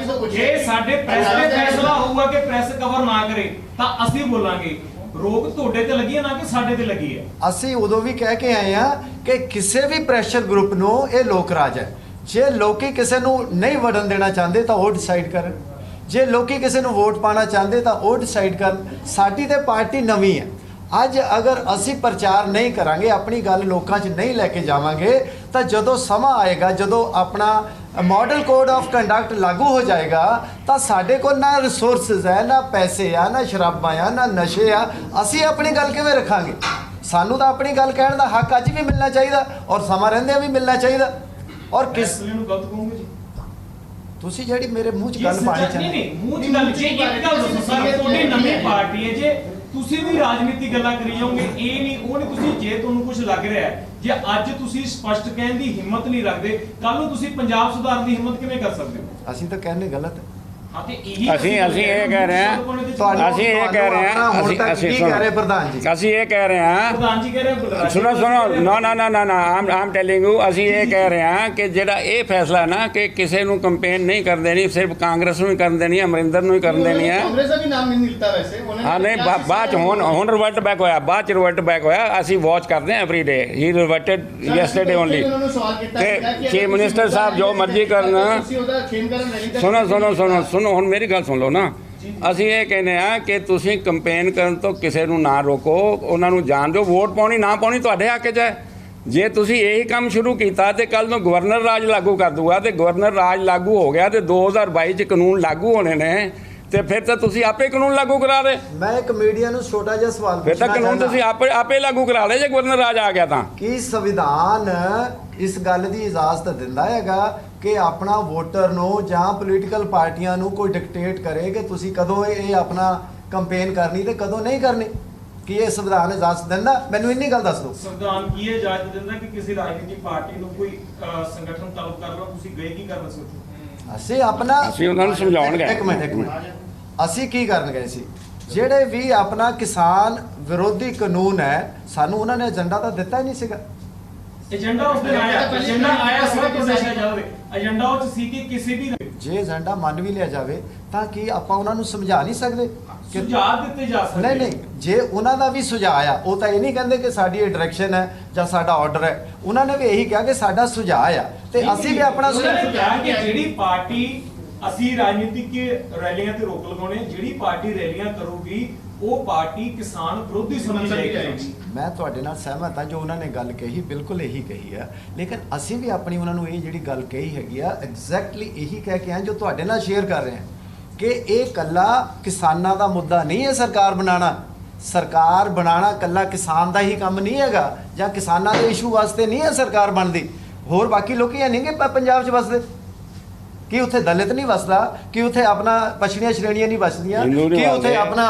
ਪ੍ਰੈਸ ਤੇ ਫੈਸਲਾ ਹੋਊਗਾ ਕਿ ਪ੍ਰੈਸ ਕਵਰ ਨਾ ਕਰੇ ਤਾਂ ਅਸੀਂ ਬੋਲਾਂਗੇ। ਰੋਕ ਤੁਹਾਡੇ ਤੇ ਲੱਗੀ ਹੈ ਨਾ ਕਿ ਸਾਡੇ ਤੇ ਲੱਗੀ ਹੈ। ਅਸੀਂ ਉਦੋਂ ਵੀ ਕਹਿ ਕੇ ਆਏ ਆ ਕਿ ਕਿਸੇ ਵੀ ਪ੍ਰੈਸ਼ਰ ਗਰੁੱਪ ਨੂੰ ਇਹ ਲੋਕ ਰਾਜ ਹੈ। ਜੇ ਲੋਕੀ ਕਿਸੇ ਨੂੰ ਨਹੀਂ ਵੜਨ ਦੇਣਾ ਚਾਹੁੰਦੇ ਤਾਂ ਉਹ ਡਿਸਾਈਡ ਕਰਨ, ਜੇ ਲੋਕੀ ਕਿਸੇ ਨੂੰ ਵੋਟ ਪਾਣਾ ਚਾਹੁੰਦੇ ਤਾਂ ਉਹ ਡਿਸਾਈਡ ਕਰਨ। ਸਾਡੀ ਤੇ ਪਾਰਟੀ ਨਵੀਂ ਹੈ। ਅੱਜ ਅਗਰ ਅਸੀਂ ਪ੍ਰਚਾਰ ਨਹੀਂ ਕਰਾਂਗੇ, ਆਪਣੀ ਗੱਲ ਲੋਕਾਂ 'ਚ ਨਹੀਂ ਲੈ ਕੇ ਜਾਵਾਂਗੇ, ਤਾਂ ਜਦੋਂ ਸਮਾਂ ਆਏਗਾ, ਜਦੋਂ ਆਪਣਾ ਮਾਡਲ ਕੋਡ ਆਫ ਕੰਡਕਟ ਲਾਗੂ ਹੋ ਜਾਏਗਾ, ਤਾਂ ਸਾਡੇ ਕੋਲ ਨਾ ਰਿਸੋਰਸਿਸ ਹੈ, ਨਾ ਪੈਸੇ ਆ, ਨਾ ਸ਼ਰਾਬਾਂ ਆ, ਨਾ ਨਸ਼ੇ ਆ। ਅਸੀਂ ਆਪਣੀ ਗੱਲ ਕਿਵੇਂ ਰੱਖਾਂਗੇ? ਸਾਨੂੰ ਤਾਂ ਆਪਣੀ ਗੱਲ ਕਹਿਣ ਦਾ ਹੱਕ ਅੱਜ ਵੀ ਮਿਲਣਾ ਚਾਹੀਦਾ ਔਰ ਸਮਾਂ ਰਹਿੰਦਿਆਂ ਵੀ ਮਿਲਣਾ ਚਾਹੀਦਾ। ਔਰ ਕਿਸ ਨੂੰ ਗਲਤ ਕਹੋਗੇ ਜੀ ਤੁਸੀਂ ਜਿਹੜੀ ਮੇਰੇ ਮੂੰਹ 'ਚ ਗੱਲ ਪਾਣੀ ਚਾਹੁੰਦੇ? ਨਹੀਂ, ਮੂੰਹ 'ਚ ਗੱਲ ਜੇ ਇੱਕ ਗੱਲ ਦੱਸੋ ਸਰ, ਤੁਹਾਡੀ ਨਵੀਂ ਪਾਰਟੀ ਹੈ, ਜੇ ਤੁਸੀਂ ਵੀ ਰਾਜਨੀਤੀ ਗੱਲਾਂ ਕਰੀ ਜਾਓਗੇ, ਇਹ ਨਹੀਂ ਉਹ ਨਹੀਂ, ਤੁਸੀਂ ਜੇ ਤੁਹਾਨੂੰ ਕੁਝ ਲੱਗ ਰਿਹਾ ਹੈ, ਜੇ ਅੱਜ ਤੁਸੀਂ ਸਪਸ਼ਟ ਕਹਿਣ ਦੀ ਹਿੰਮਤ ਨਹੀਂ ਰੱਖਦੇ, ਕੱਲ ਨੂੰ ਤੁਸੀਂ ਪੰਜਾਬ ਸੁਧਾਰਨ ਦੀ ਹਿੰਮਤ ਕਿਵੇਂ ਕਰ ਸਕਦੇ ਹੋ? ਅਸੀਂ ਤਾਂ ਕਹਿੰਦੇ ਗਲਤ ਹੈ। ਅਸੀਂ ਇਹ ਕਹਿ ਰਹੇ ਹਾਂ, ਅਸੀਂ ਇਹ ਕਹਿ ਰਹੇ ਹਾਂ, ਅਸੀਂ ਕਹਿ ਰਹੇ ਪ੍ਰਧਾਨ ਜੀ, ਅਸੀਂ ਇਹ ਕਹਿ ਰਹੇ ਹਾਂ, ਪ੍ਰਧਾਨ ਜੀ ਕਹਿ ਰਹੇ, ਸੁਣੋ ਨਾ ਆਮ ਟੈਲਿੰਗ ਯੂ, ਅਸੀਂ ਇਹ ਕਹਿ ਰਹੇ ਹਾਂ ਕਿ ਜਿਹੜਾ ਇਹ ਫੈਸਲਾ ਨਾ ਕਿ ਕਿਸੇ ਨੂੰ ਕੰਪੇਨ ਨਹੀਂ ਕਰਨ ਦੇਣੀ, ਸਿਰਫ ਕਾਂਗਰਸ ਨੂੰ ਹੀ ਕਰਨ ਦੇਣੀ ਹੈ, ਅਮਰਿੰਦਰ ਨੂੰ ਹੀ ਕਰਨ ਦੇਣੀ ਹੈ। ਕਾਂਗਰਸ ਦਾ ਵੀ ਨਾਮ ਨਹੀਂ ਮਿਲਤਾ ਵੈਸੇ। ਹਾਂ ਨਹੀਂ, ਬਾਅਦ ਚ ਹੁਣ ਰਿਵਰਟ ਬੈਕ ਹੋਇਆ, ਬਾਅਦ ਚ ਰਿਵਰਟ ਬੈਕ ਹੋਇਆ। ਅਸੀਂ ਵਾਚ ਕਰਦੇ ਹਾਂ ਐਵਰੀ ਡੇ। ਹੀ ਰਿਵਰਟਡ ਯੈਸਟਰਡੇ ਓਨਲੀ। ਤੇ ਚੀਫ ਮਿਨਿਸਟਰ ਸਾਹਿਬ ਜੋ ਮਰਜ਼ੀ ਕਰਨ, ਸੁਣੋ ਹੁਣ ਮੇਰੀ ਗੱਲ ਸੁਣ ਲਓ ਨਾ। ਅਸੀਂ ਇਹ ਕਹਿੰਦੇ ਆ ਕਿ ਤੁਸੀਂ ਕੰਪੇਨ ਕਰਨ ਤੋਂ ਕਿਸੇ ਨੂੰ ਨਾ ਰੋਕੋ, ਉਹਨਾਂ ਨੂੰ ਜਾਣ ਦਿਓ। ਵੋਟ ਪਾਉਣੀ ਨਾ ਪਾਉਣੀ ਤੁਹਾਡੇ ਹੱਕ 'ਚ ਹੈ। ਜੇ ਤੁਸੀਂ ਇਹੀ ਕੰਮ ਸ਼ੁਰੂ ਕੀਤਾ ਤੇ ਕੱਲ ਨੂੰ ਗਵਰਨਰ ਰਾਜ ਲਾਗੂ ਕਰ ਦੂਗਾ, ਤੇ ਗਵਰਨਰ ਰਾਜ ਲਾਗੂ ਹੋ ਗਿਆ ਤੇ 2022 'ਚ ਕਾਨੂੰਨ ਲਾਗੂ ਹੋਣੇ ਨੇ, ਤੇ ਫਿਰ ਤਾਂ ਤੁਸੀਂ ਆਪੇ ਕਾਨੂੰਨ ਲਾਗੂ ਕਰਾ ਦੇ। ਮੈਂ ਇੱਕ ਮੀਡੀਆ ਨੂੰ ਛੋਟਾ ਜਿਹਾ ਸਵਾਲ ਫਿਰ ਤਾਂ ਪੁੱਛਣਾ ਕਾਨੂੰਨ ਚਾਹੁੰਦਾ ਤੁਸੀਂ ਆਪੇ ਲਾਗੂ ਕਰਾ ਦੇ ਜੇ ਗਵਰਨਰ ਰਾਜ ਆ ਗਿਆ ਤਾਂ। ਕਿ ਸੰਵਿਧਾਨ ਇਸ ਗੱਲ ਦੀ ਇਜਾਜ਼ਤ ਦਿੰਦਾ ਹੈਗਾ ਕਿ ਆਪਣਾ ਵੋਟਰ ਨੂੰ ਜਾਂ ਪੋਲੀਟੀਕਲ ਪਾਰਟੀਆਂ ਨੂੰ ਕੋਈ ਡਿਕਟੇਟ ਕਰੇ ਕਿ ਤੁਸੀਂ ਕਦੋਂ ਇਹ ਆਪਣਾ ਕੰਪੇਨ ਕਰਨੀ ਤੇ ਕਦੋਂ ਨਹੀਂ ਕਰਨੀ? ਕੀ ਇਹ ਸੰਵਿਧਾਨ ਇਜਾਜ਼ਤ ਦਿੰਦਾ? ਮੈਨੂੰ ਇੰਨੀ ਗੱਲ ਦੱਸ ਦਿਓ। ਸੰਵਿਧਾਨ ਕੀ ਇਹ ਇਜਾਜ਼ਤ ਦਿੰਦਾ ਕਿ ਕਿਸੇ ਰਾਜਨੀਤਿਕ ਪਾਰਟੀ ਨੂੰ ਕੋਈ ਸੰਗਠਨ ਤਲਬ ਕਰ ਲਓ, ਤੁਸੀਂ ਗਏ ਕੀ ਕਰਨ ਸੋਚੋ? ਅਸੀਂ ਆਪਣਾ ਅਸੀਂ ਉਹਨਾਂ ਨੂੰ ਸਮਝਾਉਣ ਗਏ। ਇੱਕ ਮਿੰਟ ਅਸੀਂ ਕੀ ਕਰਨ ਗਏ ਸੀ? ਜਿਹੜੇ ਵੀ ਆਪਣਾ ਕਿਸਾਨ ਵਿਰੋਧੀ ਕਾਨੂੰਨ ਹੈ, ਸਾਨੂੰ ਉਹਨਾਂ ਨੇ ਏਜੰਡਾ ਤਾਂ ਦਿੱਤਾ ਹੀ ਨਹੀਂ ਸੀਗਾ। ਏਜੰਡਾ ਉਸ ਦਿਨ ਆਇਆ, ਏਜੰਡਾ ਆਇਆ ਸੀ ਕਿ ਦੱਸਿਆ ਜਾਵੇ, ਏਜੰਡਾ ਉਹ 'ਚ ਸੀ ਕਿ ਕਿਸੇ ਵੀ ਜੇ ਏਜੰਡਾ ਮੰਨ ਵੀ ਲਿਆ ਜਾਵੇ ਤਾਂ ਕੀ ਆਪਾਂ ਉਹਨਾਂ ਨੂੰ ਸਮਝਾ ਨਹੀਂ ਸਕਦੇ ਕਿ ਸੁਝਾਅ ਦਿੱਤੇ ਜਾ ਸਕਦੇ? ਨਹੀਂ ਨਹੀਂ, ਜੇ ਉਹਨਾਂ ਦਾ ਵੀ ਸੁਝਾਅ ਆ, ਉਹ ਤਾਂ ਇਹ ਨਹੀਂ ਕਹਿੰਦੇ ਕਿ ਸਾਡੀ ਇਹ ਡਾਇਰੈਕਸ਼ਨ ਹੈ ਜਾਂ ਸਾਡਾ ਆਰਡਰ ਹੈ। ਉਹਨਾਂ ਨੇ ਵੀ ਇਹੀ ਕਿਹਾ ਕਿ ਸਾਡਾ ਸੁਝਾਅ ਆ ਤੇ ਅਸੀਂ ਵੀ ਆਪਣਾ ਉਹਨਾਂ ਨੇ ਸੁਝਾਅ ਕਿਹਾ ਕਿ ਜਿਹੜੀ ਪਾਰਟੀ ਅਸੀਂ ਰਾਜਨੀਤਿਕ ਰੈਲੀਆਂ ਤੇ ਰੋਕ ਲਗਾਉਣੇ, ਜਿਹੜੀ ਪਾਰਟੀ ਰੈਲੀਆਂ ਕਰੂਗੀ ਉਹ ਪਾਰਟੀ ਕਿਸਾਨ ਵਿਰੋਧੀ ਸਮਝੀ ਜਾਏਗੀ। ਮੈਂ ਤੁਹਾਡੇ ਨਾਲ ਸਹਿਮਤ ਹਾਂ, ਜੋ ਉਹਨਾਂ ਨੇ ਗੱਲ ਕਹੀ ਬਿਲਕੁਲ ਇਹੀ ਕਹੀ ਆ, ਲੇਕਿਨ ਅਸੀਂ ਵੀ ਆਪਣੀ ਉਹਨਾਂ ਨੂੰ ਇਹ ਜਿਹੜੀ ਗੱਲ ਕਹੀ ਹੈਗੀ ਆ ਐਗਜ਼ੈਕਟਲੀ ਇਹੀ ਕਹਿ ਕੇ ਆ ਜੋ ਤੁਹਾਡੇ ਨਾਲ ਸ਼ੇਅਰ ਕਰ ਰਹੇ ਹਾਂ ਕਿ ਇਹ ਕੱਲਾ ਕਿਸਾਨਾਂ ਦਾ ਮੁੱਦਾ ਨਹੀਂ ਹੈ। ਸਰਕਾਰ ਬਣਾਉਣਾ ਕੱਲਾ ਕਿਸਾਨ ਦਾ ਹੀ ਕੰਮ ਨਹੀਂ ਹੈਗਾ, ਜਾਂ ਕਿਸਾਨਾਂ ਦੇ ਇਸ਼ੂ ਵਾਸਤੇ ਨਹੀਂ ਹੈ ਸਰਕਾਰ ਬਣਦੀ। ਹੋਰ ਬਾਕੀ ਲੋਕੀ ਹੈ ਨਹੀਂ ਕਿ ਪੰਜਾਬ 'ਚ ਵਸਦੇ, ਕਿ ਉੱਥੇ ਦਲਿਤ ਨਹੀਂ ਵਸਦਾ, ਕਿ ਉੱਥੇ ਆਪਣਾ ਪਛੜੀਆਂ ਸ਼੍ਰੇਣੀਆਂ ਨਹੀਂ ਵਸਦੀਆਂ, ਕਿ ਉੱਥੇ ਆਪਣਾ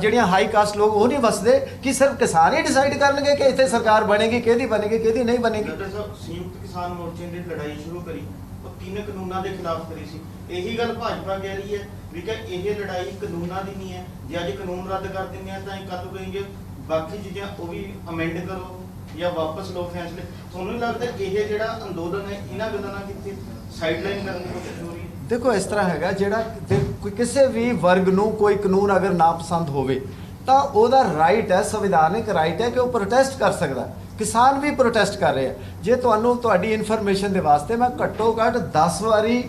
ਜਿਹੜੀਆਂ ਹਾਈ ਕਾਸਟ ਲੋਕ ਉਹ ਨਹੀਂ ਵਸਦੇ, ਕਿ ਸਿਰਫ ਕਿਸਾਨ ਹੀ ਡਿਸਾਈਡ ਕਰਨਗੇ ਕਿ ਇੱਥੇ ਸਰਕਾਰ ਬਣੇਗੀ, ਕਿਹਦੀ ਬਣੇਗੀ ਕਿਹਦੀ ਨਹੀਂ ਬਣੇਗੀ। ਸੰਯੁਕਤ ਕਿਸਾਨ ਮੋਰਚੇ ਨੇ ਲੜਾਈ ਸ਼ੁਰੂ ਕਰੀ, ਉਹ 3 ਕਾਨੂੰਨਾਂ ਦੇ ਖਿਲਾਫ ਕਰੀ ਸੀ। ਇਹੀ ਗੱਲ ਭਾਜਪਾ ਕਹਿ ਰਹੀ ਹੈ ਵੀ ਕਿ ਇਹ ਲੜਾਈ ਕਾਨੂੰਨਾਂ ਦੀ ਨਹੀਂ ਹੈ। ਜੇ ਅੱਜ ਕਾਨੂੰਨ ਰੱਦ ਕਰ ਦਿੰਦੇ ਆ ਤਾਂ ਇਹ ਕੱਲ ਕਹੇਂਗੇ ਬਾਕੀ ਚੀਜ਼ਾਂ ਉਹ ਵੀ ਅਮੈਂਡ ਕਰੋ ਜਾਂ ਵਾਪਸ ਲਓ ਫੈਸਲੇ। ਤੁਹਾਨੂੰ ਨਹੀਂ ਲੱਗਦਾ ਇਹ ਜਿਹੜਾ ਅੰਦੋਲਨ ਹੈ ਇਹਨਾਂ ਗੱਲਾਂ ਨਾਲ ਕਿਤੇ ਸਾਈਡਲਾਈਨ ਕਰਨ ਦੀ ਕੋਸ਼ਿਸ਼ ਹੋ ਰਹੀ ਹੈ? ਦੇਖੋ ਇਸ ਤਰ੍ਹਾਂ ਹੈਗਾ, ਜਿਹੜਾ ਕੋਈ ਕਿਸੇ ਵੀ ਵਰਗ ਨੂੰ ਕੋਈ ਕਾਨੂੰਨ ਅਗਰ ਨਾ ਪਸੰਦ ਹੋਵੇ ਤਾਂ ਉਹਦਾ ਰਾਈਟ ਹੈ, ਸੰਵਿਧਾਨਿਕ ਰਾਈਟ ਹੈ ਕਿ ਉਹ ਪ੍ਰੋਟੈਸਟ ਕਰ ਸਕਦਾ। ਕਿਸਾਨ ਵੀ ਪ੍ਰੋਟੈਸਟ ਕਰ ਰਹੇ ਆ। ਜੇ ਤੁਹਾਨੂੰ ਤੁਹਾਡੀ ਇਨਫੋਰਮੇਸ਼ਨ ਦੇ ਵਾਸਤੇ ਮੈਂ ਘੱਟੋ ਘੱਟ 10 ਵਾਰੀ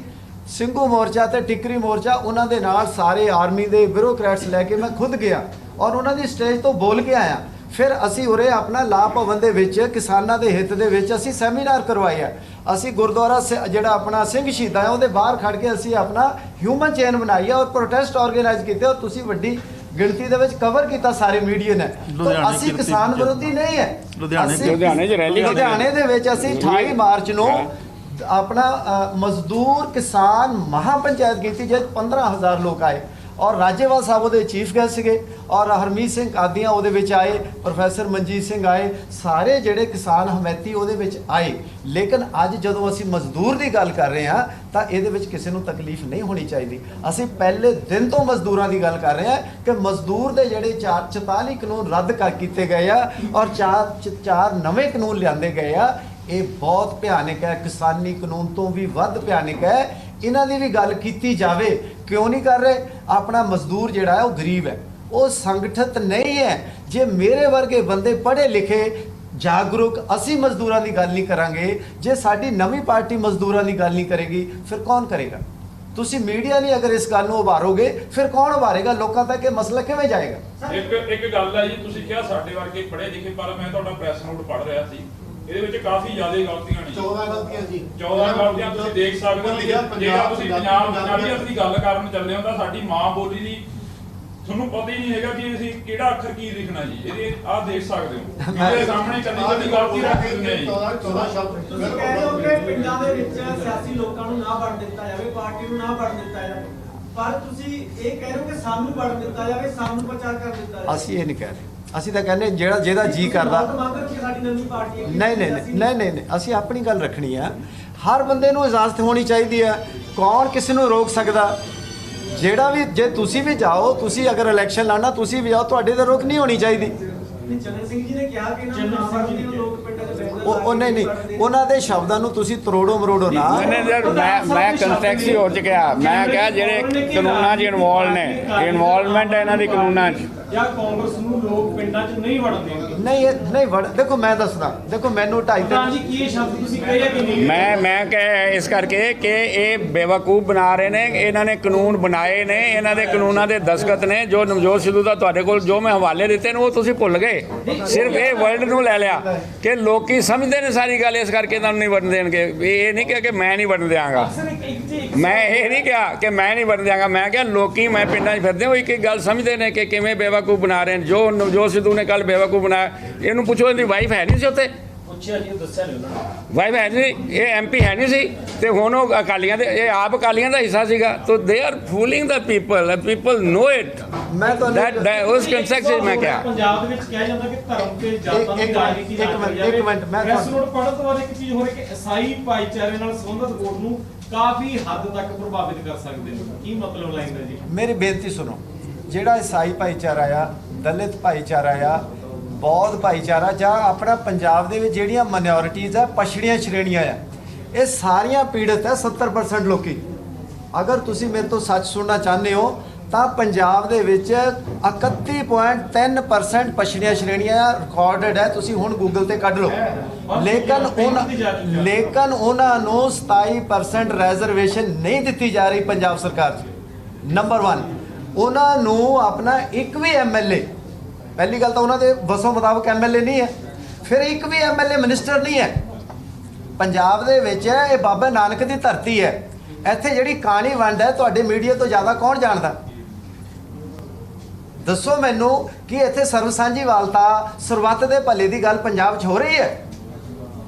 ਸਿੰਘੂ ਮੋਰਚਾ ਤੇ ਟਿਕਰੀ ਮੋਰਚਾ ਉਹਨਾਂ ਦੇ ਨਾਲ ਸਾਰੇ ਆਰਮੀ ਦੇ ਬਿਊਰੋਕਰੈਟਸ ਲੈ ਕੇ ਮੈਂ ਖੁਦ ਗਿਆ ਔਰ ਉਹਨਾਂ ਦੀ ਸਟੇਜ ਤੋਂ ਬੋਲ ਕੇ ਆਇਆ। ਫਿਰ ਅਸੀਂ ਉਰੇ ਆਪਣਾ ਲਾ ਭਵਨ ਦੇ ਵਿੱਚ ਕਿਸਾਨਾਂ ਦੇ ਹਿੱਤ ਦੇ ਵਿੱਚ ਅਸੀਂ ਸੈਮੀਨਾਰ ਕਰਵਾਇਆ। ਅਸੀਂ ਗੁਰਦੁਆਰਾ ਜਿਹੜਾ ਆਪਣਾ ਸਿੰਘ ਸ਼ਹੀਦਾਂ ਹੈ ਉਹਦੇ ਬਾਹਰ ਖੜ ਕੇ ਅਸੀਂ ਆਪਣਾ ਹਿਊਮਨ ਚੇਨ ਬਣਾਈ ਔਰ ਪ੍ਰੋਟੈਸਟ ਆਰਗੇਨਾਈਜ਼ ਕੀਤੇ ਔਰ ਤੁਸੀਂ ਵੱਡੀ ਗਿਣਤੀ ਦੇ ਵਿੱਚ ਕਵਰ ਕੀਤਾ ਸਾਰੇ ਮੀਡੀਆ ਨੇ। ਤਾਂ ਅਸੀਂ ਕਿਸਾਨ ਵਿਰੋਧੀ ਨਹੀਂ ਹੈ। ਲੁਧਿਆਣੇ ਦੇ ਵਿੱਚ ਅਸੀਂ 28 ਮਾਰਚ ਨੂੰ ਆਪਣਾ ਮਜ਼ਦੂਰ ਕਿਸਾਨ ਮਹਾਪੰਚਾਇਤ ਕੀਤੀ ਜਿਸ 15,000 ਲੋਕ ਆਏ ਔਰ ਰਾਜੇਵਾਲ ਸਾਹਿਬ ਉਹਦੇ ਚੀਫ ਗੈਸਟ ਸੀਗੇ ਔਰ ਹਰਮੀਤ ਸਿੰਘ ਕਾਦੀਆਂ ਉਹਦੇ ਵਿੱਚ ਆਏ, ਪ੍ਰੋਫੈਸਰ ਮਨਜੀਤ ਸਿੰਘ ਆਏ, ਸਾਰੇ ਜਿਹੜੇ ਕਿਸਾਨ ਹਮੈਤੀ ਉਹਦੇ ਵਿੱਚ ਆਏ। ਲੇਕਿਨ ਅੱਜ ਜਦੋਂ ਅਸੀਂ ਮਜ਼ਦੂਰ ਦੀ ਗੱਲ ਕਰ ਰਹੇ ਹਾਂ ਤਾਂ ਇਹਦੇ ਵਿੱਚ ਕਿਸੇ ਨੂੰ ਤਕਲੀਫ ਨਹੀਂ ਹੋਣੀ ਚਾਹੀਦੀ। ਅਸੀਂ ਪਹਿਲੇ ਦਿਨ ਤੋਂ ਮਜ਼ਦੂਰਾਂ ਦੀ ਗੱਲ ਕਰ ਰਹੇ ਹਾਂ ਕਿ ਮਜ਼ਦੂਰ ਦੇ ਜਿਹੜੇ 44 ਕਾਨੂੰਨ ਰੱਦ ਕਰ ਕੀਤੇ ਗਏ ਆ ਔਰ 4 ਨਵੇਂ ਕਾਨੂੰਨ ਲਿਆਂਦੇ ਗਏ ਆ। ਇਹ ਬਹੁਤ ਭਿਆਨਕ ਹੈ, ਕਿਸਾਨੀ ਕਾਨੂੰਨ ਤੋਂ ਵੀ ਵੱਧ ਭਿਆਨਕ ਹੈ। ਇਹਨਾਂ ਦੀ ਵੀ ਗੱਲ ਕੀਤੀ ਜਾਵੇ, ਕਿਉਂ ਨਹੀਂ ਕਰ ਰਹੇ? ਆਪਣਾ ਮਜ਼ਦੂਰ ਜਿਹੜਾ ਹੈ ਉਹ ਗਰੀਬ ਹੈ, ਉਹ ਸੰਗਠਿਤ ਨਹੀਂ ਹੈ। ਜੇ ਮੇਰੇ ਵਰਗੇ ਬੰਦੇ ਪੜ੍ਹੇ ਲਿਖੇ ਜਾਗਰੂਕ ਅਸੀਂ ਮਜ਼ਦੂਰਾਂ ਦੀ ਗੱਲ ਨਹੀਂ ਕਰਾਂਗੇ, ਜੇ ਸਾਡੀ ਨਵੀਂ ਪਾਰਟੀ ਮਜ਼ਦੂਰਾਂ ਦੀ ਗੱਲ ਨਹੀਂ ਕਰੇਗੀ, ਫਿਰ ਕੌਣ ਕਰੇਗਾ? ਤੁਸੀਂ ਮੀਡੀਆ ਨਹੀਂ ਅਗਰ ਇਸ ਗੱਲ ਨੂੰ ਉਭਾਰੋਗੇ ਫਿਰ ਕੌਣ ਉਭਾਰੇਗਾ? ਲੋਕਾਂ ਤੱਕ ਇਹ ਮਸਲਾ ਕਿਵੇਂ ਜਾਏਗਾ? ਇੱਕ ਗੱਲ ਹੈ ਜੀ, ਤੁਸੀਂ ਕਿਹਾ ਸਾਡੇ ਵਰਗੇ ਪੜ੍ਹੇ ਲਿਖੇ, ਪਰ ਮੈਂ ਤੁਹਾਡਾ ਪ੍ਰੈਸ ਨੋਟ ਪੜ੍ਹ ਰਿਹਾ ਸੀ, ਇਹਦੇ ਵਿੱਚ ਕਾਫੀ ਜ਼ਿਆਦਾ ਗਲਤੀਆਂ ਨੇ। 14 ਗਲਤੀਆਂ ਜੀ, 14 ਗਲਤੀਆਂ ਤੁਸੀਂ ਦੇਖ ਸਕਦੇ ਹੋ। ਜਿਹੜਾ ਤੁਸੀਂ ਪੰਜਾਬੀਅਤ ਦੀ ਗੱਲ ਕਰਨ ਚੱਲੇ ਹੋ ਤਾਂ ਸਾਡੀ ਮਾਂ ਬੋਲੀ ਦੀ ਤੁਹਾਨੂੰ ਪਤਾ ਹੀ ਨਹੀਂ ਹੈਗਾ ਕਿ ਅਸੀਂ ਕਿਹੜਾ ਅੱਖਰ ਕੀ ਲਿਖਣਾ ਜੀ। ਇਹਦੇ ਆਹ ਦੇਖ ਸਕਦੇ ਹੋ, ਇਹਦੇ ਸਾਹਮਣੇ ਕਦੀ ਗਲਤੀ ਰੱਖ ਦਿੰਦੇ ਆ ਜੀ। 14 ਸ਼ਬਦ ਤੁਸੀਂ ਕਹਿ ਰਹੇ ਹੋ ਕਿ ਪਿੰਡਾਂ ਦੇ ਵਿੱਚ ਸਿਆਸੀ ਲੋਕਾਂ ਨੂੰ ਨਾ ਵੜਨ ਦਿੱਤਾ ਜਾਵੇ, ਪਾਰਟੀ ਨੂੰ ਨਾ ਵੜਨ ਦਿੱਤਾ ਜਾਵੇ, ਪਰ ਤੁਸੀਂ ਇਹ ਕਹਿ ਰਹੇ ਹੋ ਕਿ ਸਾਨੂੰ ਵੜਨ ਦਿੱਤਾ ਜਾਵੇ, ਸਾਨੂੰ ਪ੍ਰਚਾਰ ਕਰ ਦਿੱਤਾ ਜਾਵੇ। ਅਸੀਂ ਇਹ ਨਹੀਂ ਕਹਿ ਰਹੇ। ਅਸੀਂ ਤਾਂ ਕਹਿੰਦੇ ਜਿਹਦਾ ਜੀ ਕਰਦਾ। ਨਹੀਂ, ਅਸੀਂ ਆਪਣੀ ਗੱਲ ਰੱਖਣੀ ਆ। ਹਰ ਬੰਦੇ ਨੂੰ ਇਜਾਜ਼ਤ ਹੋਣੀ ਚਾਹੀਦੀ ਹੈ। ਕੌਣ ਕਿਸੇ ਨੂੰ ਰੋਕ ਸਕਦਾ? ਜਿਹੜਾ ਵੀ, ਜੇ ਤੁਸੀਂ ਵੀ ਜਾਓ, ਤੁਸੀਂ ਅਗਰ ਇਲੈਕਸ਼ਨ ਲੜਨਾ ਤੁਸੀਂ ਵੀ ਜਾਓ, ਤੁਹਾਡੇ ਤੇ ਰੋਕ ਨਹੀਂ ਹੋਣੀ ਚਾਹੀਦੀ। ਚੰਦਰ ਸਿੰਘ ਜੀ ਨੇ ਕਿਹਾ ਕਿ ਲੋਕ ਪਿੰਡਾਂ ਦੇ ਉਹ ਨਹੀਂ, ਉਹਨਾਂ ਦੇ ਸ਼ਬਦਾਂ ਨੂੰ ਤੁਸੀਂ ਤਰੋੜੋ ਮਰੋੜੋ ਨਾ। ਮੈਂ ਕੰਟੈਕਸ ਹੀ ਹੋ ਚੁੱਕਿਆ। ਮੈਂ ਕਿਹਾ ਜਿਹੜੇ ਕਾਨੂੰਨਾਂ 'ਚ ਇਨਵੋਲਵ ਨੇ, ਇਨਵੋਲਵਮੈਂਟ ਹੈ ਇਹਨਾਂ ਦੀ ਕਾਨੂੰਨਾਂ 'ਚ। ਜਾਂ ਕਾਂਗਰਸ ਨੂੰ ਲੋਕ ਪਿੰਡਾਂ 'ਚ ਨਹੀਂ ਵੜਨ ਦੇਣਗੇ? ਨਹੀਂ ਵੜ ਦੇਖੋ ਮੈਂ ਦੱਸਦਾ, ਦੇਖੋ ਮੈਨੂੰ 2.5 ਪ੍ਰਧਾਨ ਜੀ ਕੀ ਇਹ ਸ਼ਬਦ ਤੁਸੀਂ ਕਹੇ ਕਿ ਨਹੀਂ? ਮੈਂ ਕਹੇ ਇਸ ਕਰਕੇ ਕਿ ਇਹ ਬੇਵਕੂਫ ਬਣਾ ਰਹੇ ਨੇ। ਇਹਨਾਂ ਨੇ ਕਾਨੂੰਨ ਬਣਾਏ ਨੇ, ਇਹਨਾਂ ਦੇ ਕਾਨੂੰਨਾਂ ਦੇ ਦਸਤਖਤ ਨੇ। ਜੋ ਨਵਜੋਤ ਸਿੱਧੂ ਦਾ ਤੁਹਾਡੇ ਕੋਲ ਜੋ ਮੈਂ ਹਵਾਲੇ ਦਿੱਤੇ ਨੇ ਉਹ ਤੁਸੀਂ ਭੁੱਲ ਗਏ। ਸਿਰਫ ਇਹ ਵਰਲਡ ਨੂੰ ਲੈ ਲਿਆ ਕਿ ਲੋਕੀ ਸਮਝਦੇ ਨੇ ਸਾਰੀ ਗੱਲ, ਇਸ ਕਰਕੇ ਤੁਹਾਨੂੰ ਨਹੀਂ ਵੜਨ ਦੇਣਗੇ। ਇਹ ਨਹੀਂ ਕਿਹਾ ਕਿ ਮੈਂ ਨਹੀਂ ਵੜਨ ਦਿਆਂਗਾ, ਮੈਂ ਇਹ ਨਹੀਂ ਕਿਹਾ ਕਿ ਮੈਂ ਨਹੀਂ ਵੜਨ ਦਿਆਂਗਾ। ਮੈਂ ਕਿਹਾ ਲੋਕੀ, ਮੈਂ ਪਿੰਡਾਂ 'ਚ ਫਿਰਦੇ ਹੋ, ਇੱਕ ਗੱਲ ਸਮਝਦੇ ਨੇ ਕਿ ਕਿਵੇਂ ਬੇਵਕੂਫ ਬਣਾ ਰਹੇ ਨੇ। ਜੋ ਨਵਜੋਤ ਸਿੱਧੂ ਨੇ ਕੱਲ ਬੇਵਕੂਫ ਬਣਾਇਆ, ਇਹਨੂੰ ਪੁੱਛੋ ਇਹਦੀ ਵਾਈਫ ਹੈ ਨਹੀਂ ਸੀ ਉੱਥੇ? ਪੁੱਛਿਆ ਜੀ, ਦੱਸਿਆ ਨਹੀਂ ਉਹਨਾਂ ਨੇ। ਵਾਈਫ ਹੈ ਨਹੀਂ, ਇਹ ਐਮਪੀ ਹੈ ਨਹੀਂ ਸੀ, ਤੇ ਹੁਣ ਉਹ ਅਕਾਲੀਆਂ ਦੇ, ਇਹ ਆਪ ਅਕਾਲੀਆਂ ਦਾ ਹਿੱਸਾ ਸੀਗਾ। ਤੋ they are fooling the people know it. ਮੈਂ ਤੁਹਾਨੂੰ ਉਸ ਕੰਸੈਕਟ ਮੈਂ ਕਿਹਾ ਪੰਜਾਬ ਦੇ ਵਿੱਚ ਕਿਹਾ ਜਾਂਦਾ ਕਿ ਧਰਮ ਤੇ ਜਾਤਾਂ ਦੀ ਰਾਜਨੀਤੀ ਨਾ ਕਰੀ ਜਾਵੇ। ਇੱਕ ਮਿੰਟ, ਮੈਂ ਪ੍ਰੈਸ ਨੋਟ ਪੜ੍ਹਨ ਤੋਂ ਬਾਅਦ ਇੱਕ ਚੀਜ਼ ਹੋ ਰਹੀ ਕਿ ਈਸਾਈ ਭਾਈਚਾਰੇ ਨਾਲ ਸੰਬੰਧਿਤ ਵੋਟ ਨੂੰ ਕਾਫੀ ਹੱਦ ਤੱਕ ਪ੍ਰਭਾਵਿਤ ਕਰ ਸਕਦੇ ਨੇ। ਕੀ ਮਤਲਬ ਲਾਈਂਦਾ ਜੀ? ਮੇਰੀ ਬੇਨਤੀ ਸੁਣੋ, ਜਿਹੜਾ ਈਸਾਈ ਭਾਈਚਾਰਾ ਆ, ਦਲਿਤ ਭਾਈਚਾਰਾ ਆ, ਬੌਧ ਭਾਈਚਾਰਾ, ਜਾਂ ਆਪਣਾ ਪੰਜਾਬ ਦੇ ਵਿੱਚ ਜਿਹੜੀਆਂ ਮਾਈਨੋਰਿਟੀਜ਼ ਆ, ਪਛੜੀਆਂ ਸ਼੍ਰੇਣੀਆਂ ਆ, ਇਹ ਸਾਰੀਆਂ ਪੀੜਤ ਹੈ। 70% ਲੋਕੀ, ਅਗਰ ਤੁਸੀਂ ਮੇਰੇ ਤੋਂ ਸੱਚ ਸੁਣਨਾ ਚਾਹੁੰਦੇ ਹੋ ਤਾਂ ਪੰਜਾਬ ਦੇ ਵਿੱਚ 31.3% ਪਛੜੀਆਂ ਸ਼੍ਰੇਣੀਆਂ ਰਿਕਾਰਡਡ ਹੈ। ਤੁਸੀਂ ਹੁਣ ਗੂਗਲ ਤੇ ਕੱਢ ਲਓ। ਲੇਕਿਨ ਉਹਨਾਂ ਨੂੰ 27% ਰਿਜ਼ਰਵੇਸ਼ਨ ਨਹੀਂ ਦਿੱਤੀ ਜਾ ਰਹੀ ਪੰਜਾਬ ਸਰਕਾਰ 'ਚ। ਨੰਬਰ 1, ਉਹਨਾਂ ਨੂੰ ਆਪਣਾ ਇੱਕ ਵੀ ਐਮਐਲਏ, ਪਹਿਲੀ ਗੱਲ ਤਾਂ ਉਹਨਾਂ ਦੇ ਵਸੋਂ ਮੁਤਾਬਕ ਐਮਐਲਏ ਨਹੀਂ ਹੈ, ਫਿਰ ਇੱਕ ਵੀ ਐਮਐਲਏ ਮਿਨਿਸਟਰ ਨਹੀਂ ਹੈ ਪੰਜਾਬ ਦੇ ਵਿੱਚ। ਇਹ ਬਾਬਾ ਨਾਨਕ ਦੀ ਧਰਤੀ ਹੈ। ਇੱਥੇ ਜਿਹੜੀ ਕਾਣੀ ਵੰਡ ਹੈ, ਤੁਹਾਡੇ ਮੀਡੀਆ ਤੋਂ ਜ਼ਿਆਦਾ ਕੌਣ ਜਾਣਦਾ? ਦੱਸੋ ਮੈਨੂੰ ਕਿ ਇੱਥੇ ਸਰਬ ਸਾਂਝੀਵਾਲਤਾ, ਸਰਬੱਤ ਦੇ ਭਲੇ ਦੀ ਗੱਲ ਪੰਜਾਬ 'ਚ ਹੋ ਰਹੀ ਹੈ?